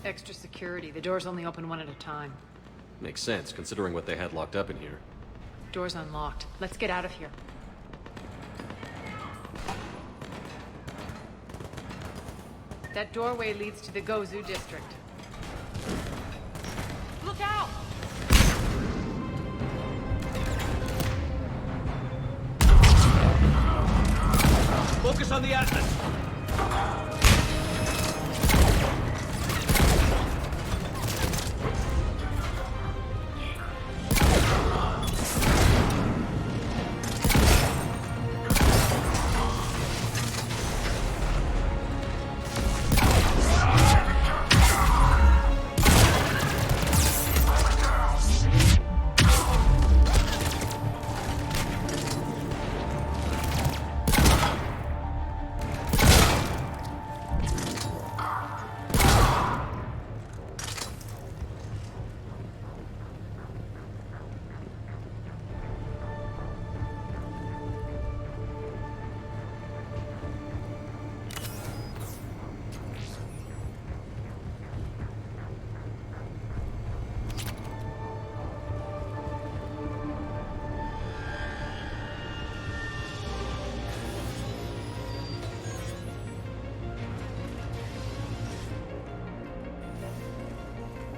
Extra security. The doors only open one at a time. Makes sense, considering what they had locked up in here. Door's unlocked. Let's get out of here. That doorway leads to the Gozu district. Look out! Focus on the Atlas!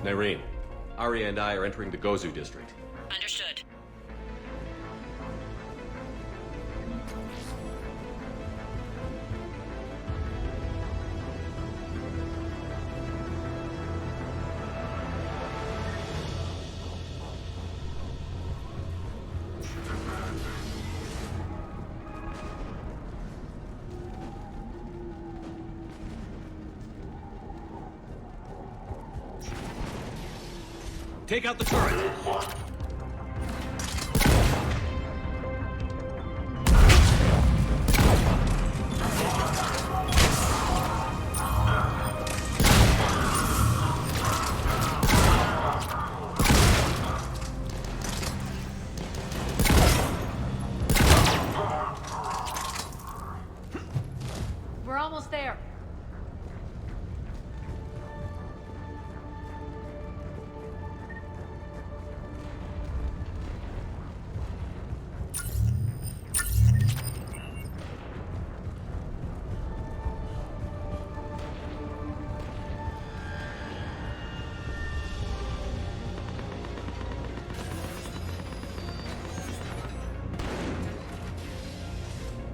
Nyreen, Arya and I are entering the Gozu district. Understood. Take out the turret! We're almost there.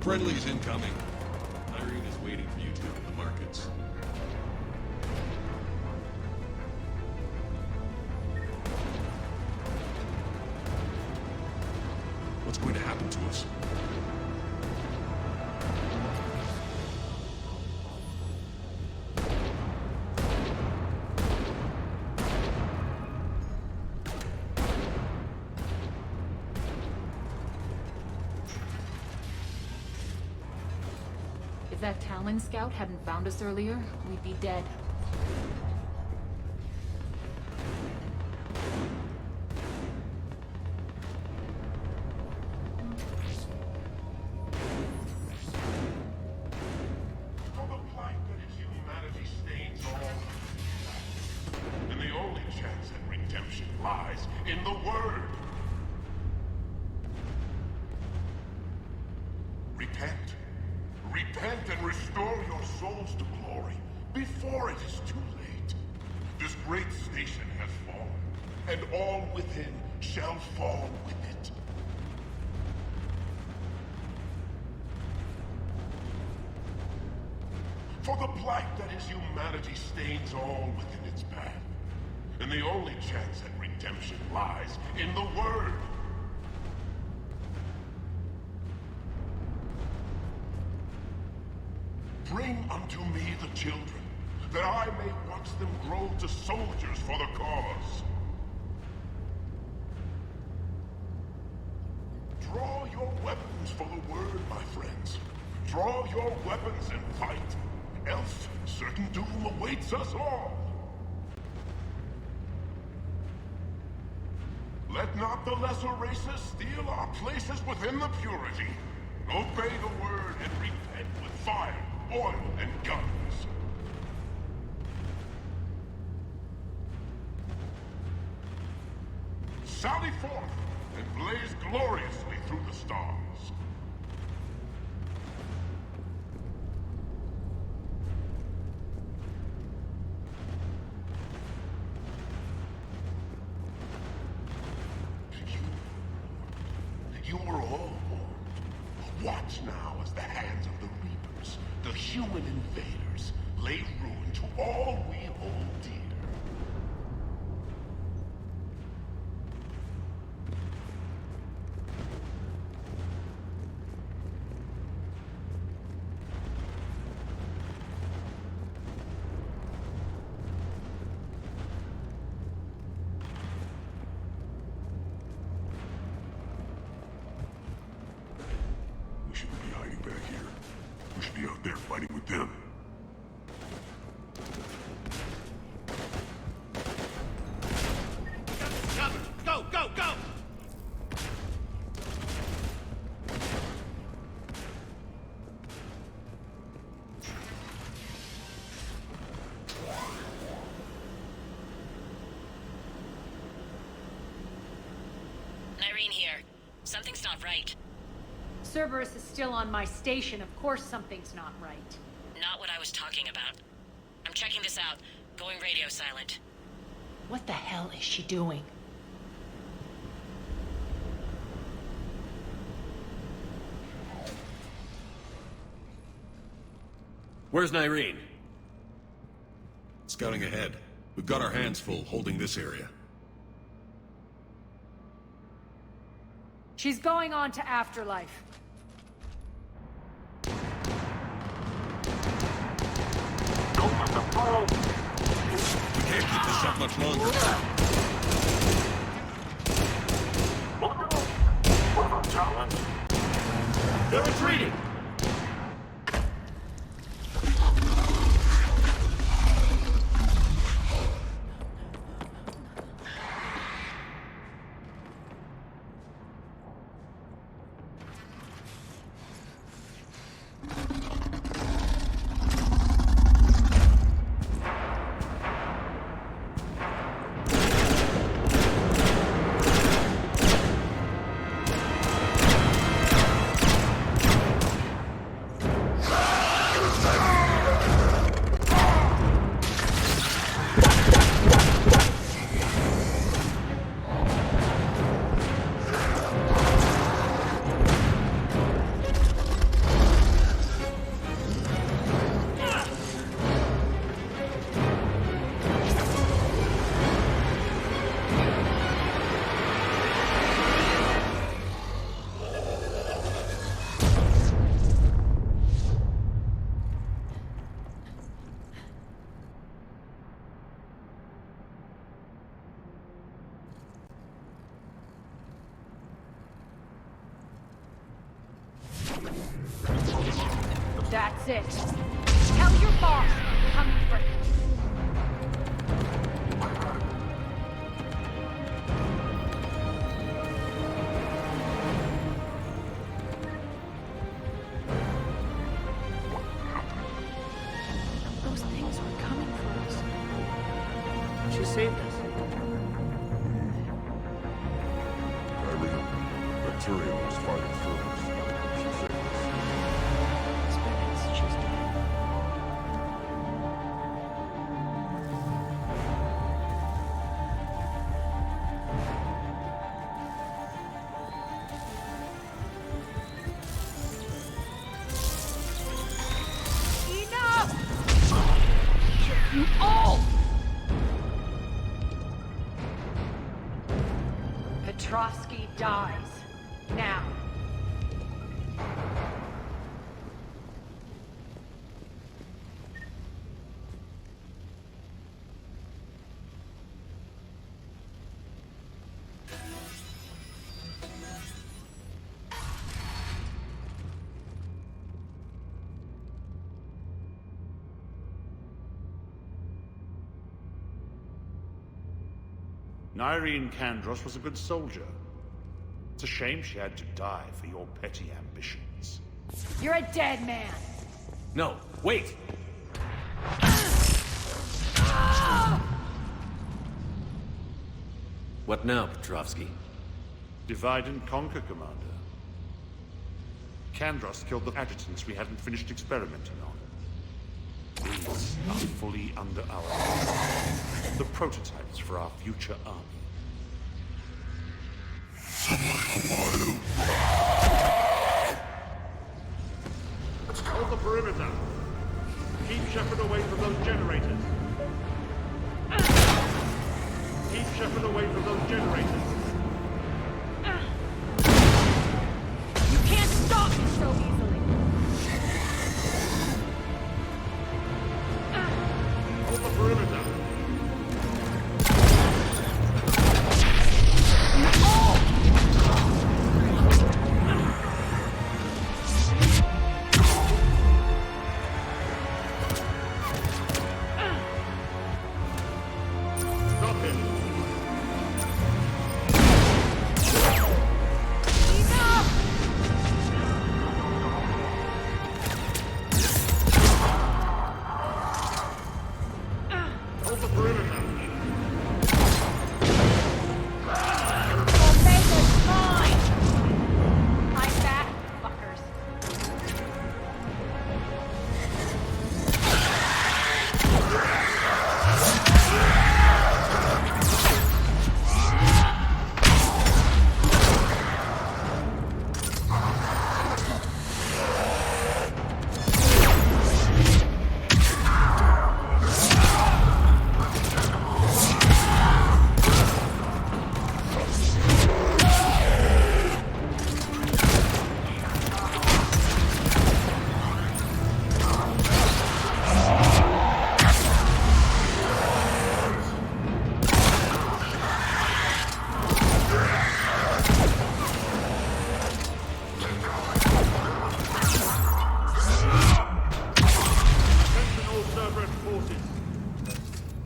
Friendly's incoming. Irene is waiting for you two in the markets. What's going to happen to us? If that Talon scout hadn't found us earlier, we'd be dead. For the plight that is humanity stains all. And the only chance at redemption lies in the Word. Repent. Repent and restore your souls to glory before it is too late. This great station has fallen, and all within shall fall with it. For the blight that is humanity stains all within its path, and the only chance at redemption lies in the Word. Bring unto me the children, that I may watch them grow to soldiers for the cause. Draw your weapons for the Word, my friends. Draw your weapons and fight, else certain doom awaits us all. Let not the lesser races steal our places within the purity. Obey the Word and repent with fire, oil, and guns. was the hands of the Reapers, the human invaders, lay ruin to all we hold dear. We shouldn't be hiding back here. We should be out there fighting with them. Go, go, go! Irene here. Something's not right. Cerberus is still on my station. Of course something's not right. Not what I was talking about. I'm checking this out. Going radio silent. What the hell is she doing? Where's Nyreen? Scouting ahead. We've got our hands full holding this area. She's going on to Afterlife. We can't keep this up much longer. They're retreating! That's it. Tell your boss I'm coming for him. Those things were coming for us. She saved us. Irene, Bacteria was fighting first. She saved us. She's dead. Enough! Kill you all! Petrovsky dies. Now. Nyreen Kandros was a good soldier. It's a shame she had to die for your petty ambitions. You're a dead man. No, wait! What now, Petrovsky? Divide and conquer, Commander. Kandros killed the adjutants we hadn't finished experimenting on. These are fully under our control. The prototypes for our future army. Hold the perimeter. Keep Shepard away from those generators. Keep Shepard away from those generators. You can't stop me so easily. Hold the perimeter.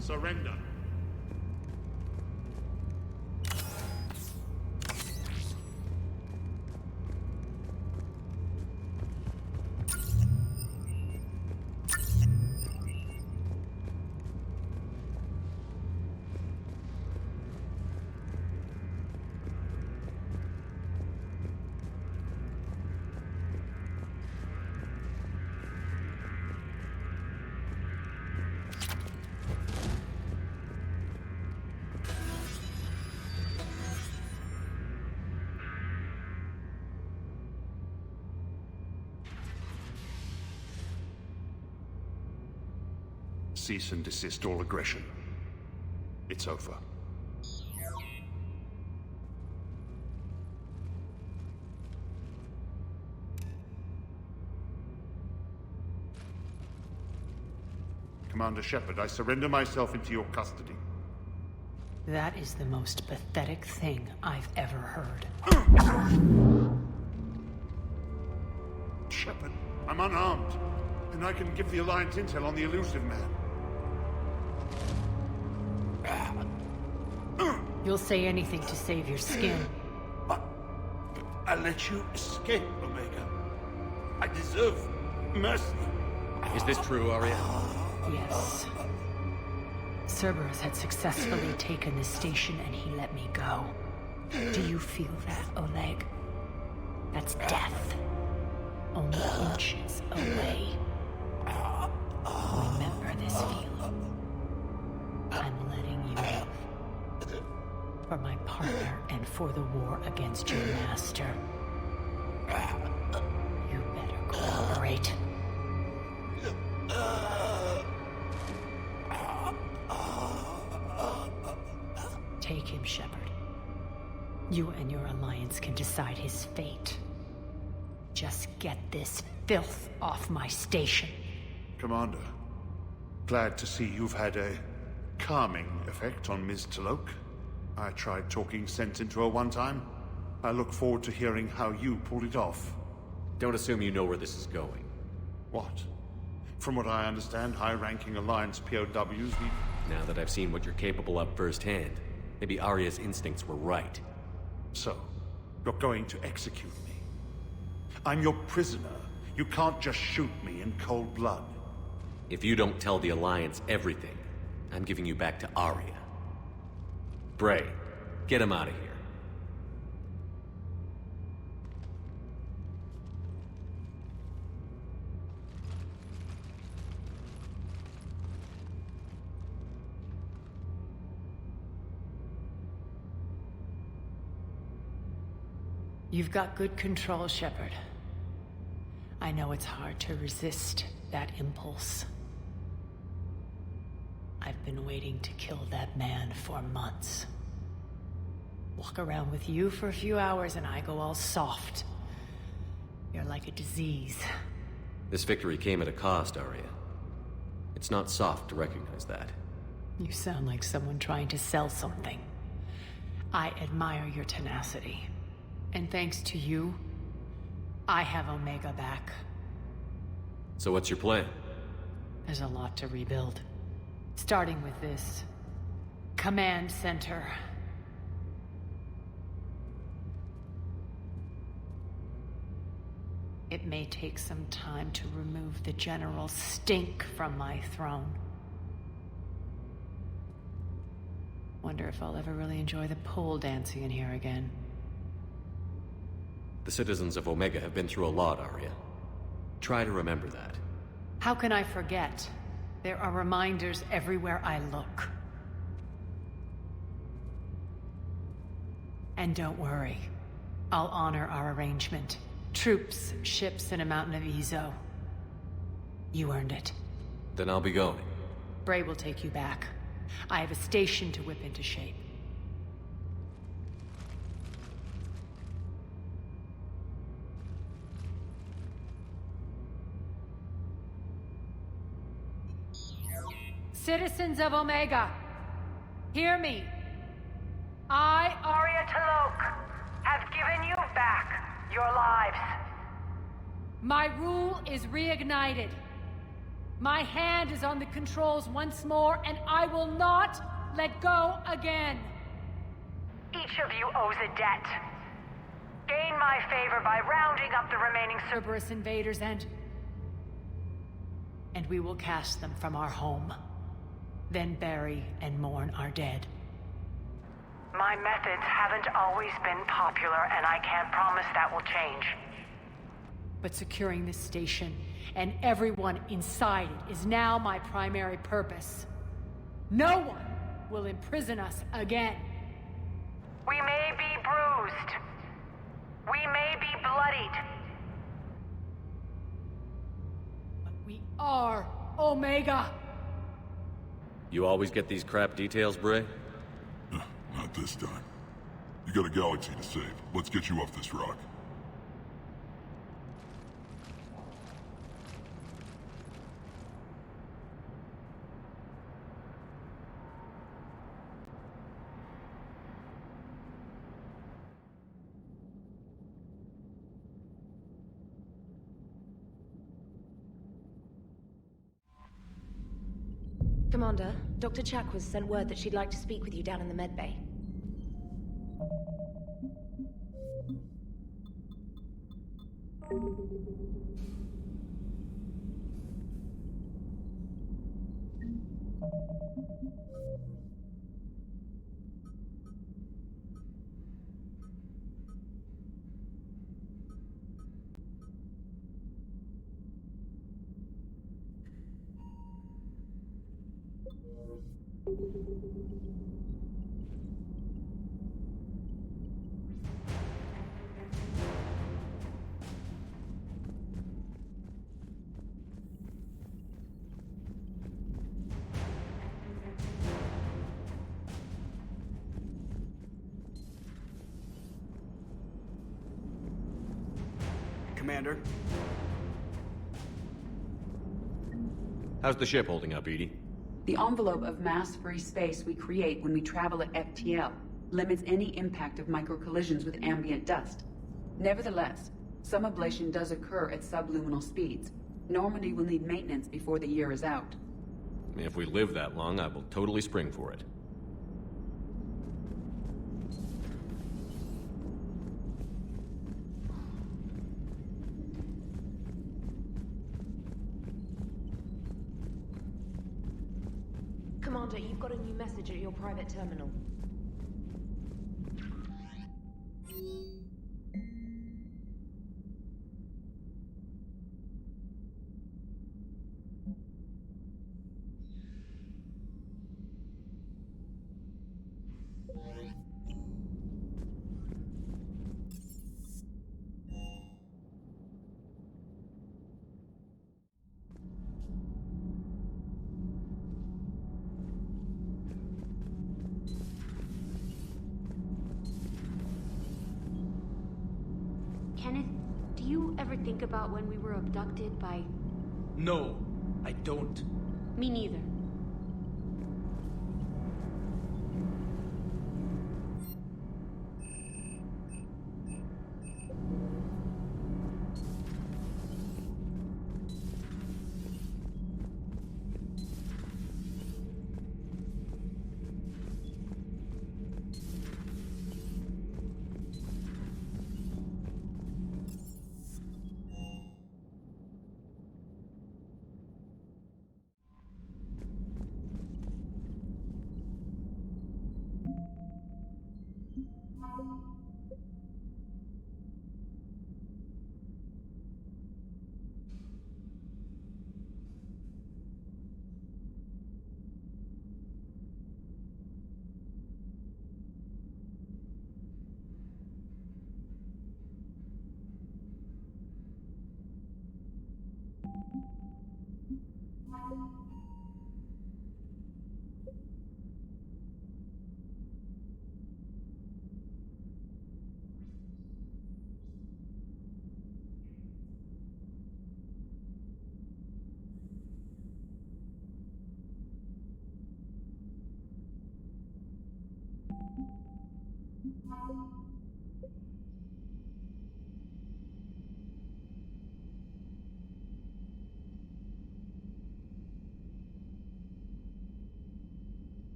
Surrender. Cease and desist all aggression. It's over. Commander Shepard, I surrender myself into your custody. That is the most pathetic thing I've ever heard. Shepard, I'm unarmed, and I can give the Alliance intel on the elusive man. You'll say anything to save your skin. I let you escape, Omega. I deserve mercy. Is this true, Arya? Yes. Cerberus had successfully taken the station and he let me go. Do you feel that, Oleg? That's death. Only inches away. Remember this feeling. I'm letting you live. For my partner and for the war against your master. You better cooperate. Take him, Shepard. You and your Alliance can decide his fate. Just get this filth off my station. Commander, glad to see you've had a calming effect on Ms. Talok. I tried talking sense into her one time. I look forward to hearing how you pulled it off. Don't assume you know where this is going. What? From what I understand, high-ranking Alliance POWs need... Now that I've seen what you're capable of firsthand, maybe Arya's instincts were right. So, you're going to execute me. I'm your prisoner. You can't just shoot me in cold blood. If you don't tell the Alliance everything, I'm giving you back to Arya. Bray, get him out of here. You've got good control, Shepard. I know it's hard to resist that impulse. I've been waiting to kill that man for months. Walk around with you for a few hours and I go all soft. You're like a disease. This victory came at a cost, Arya. It's not soft to recognize that. You sound like someone trying to sell something. I admire your tenacity. And thanks to you, I have Omega back. So what's your plan? There's a lot to rebuild. Starting with this command center. It may take some time to remove the general stink from my throne. Wonder if I'll ever really enjoy the pole dancing in here again. The citizens of Omega have been through a lot, Arya. Try to remember that. How can I forget? There are reminders everywhere I look. And don't worry. I'll honor our arrangement. Troops, ships, and a mountain of Ezo. You earned it. Then I'll be going. Bray will take you back. I have a station to whip into shape. Citizens of Omega, hear me. I, Arya T'Loak, have given you back your lives. My rule is reignited. My hand is on the controls once more, and I will not let go again. Each of you owes a debt. Gain my favor by rounding up the remaining Cerberus invaders and we will cast them from our home. Then bury and mourn our dead. My methods haven't always been popular, and I can't promise that will change. But securing this station and everyone inside it is now my primary purpose. No one will imprison us again. We may be bruised. We may be bloodied. But we are Omega. You always get these crap details, Bray? Not this time. You got a galaxy to save. Let's get you off this rock. Commander, Dr. Chakwas sent word that she'd like to speak with you down in the medbay. Commander. How's the ship holding up, Edie? The envelope of mass-free space we create when we travel at FTL limits any impact of microcollisions with ambient dust. Nevertheless, some ablation does occur at subluminal speeds. Normandy will need maintenance before the year is out. If we live that long, I will totally spring for it. Commander, you've got a new message at your private terminal. think about when we were abducted by... No, I don't. Me neither.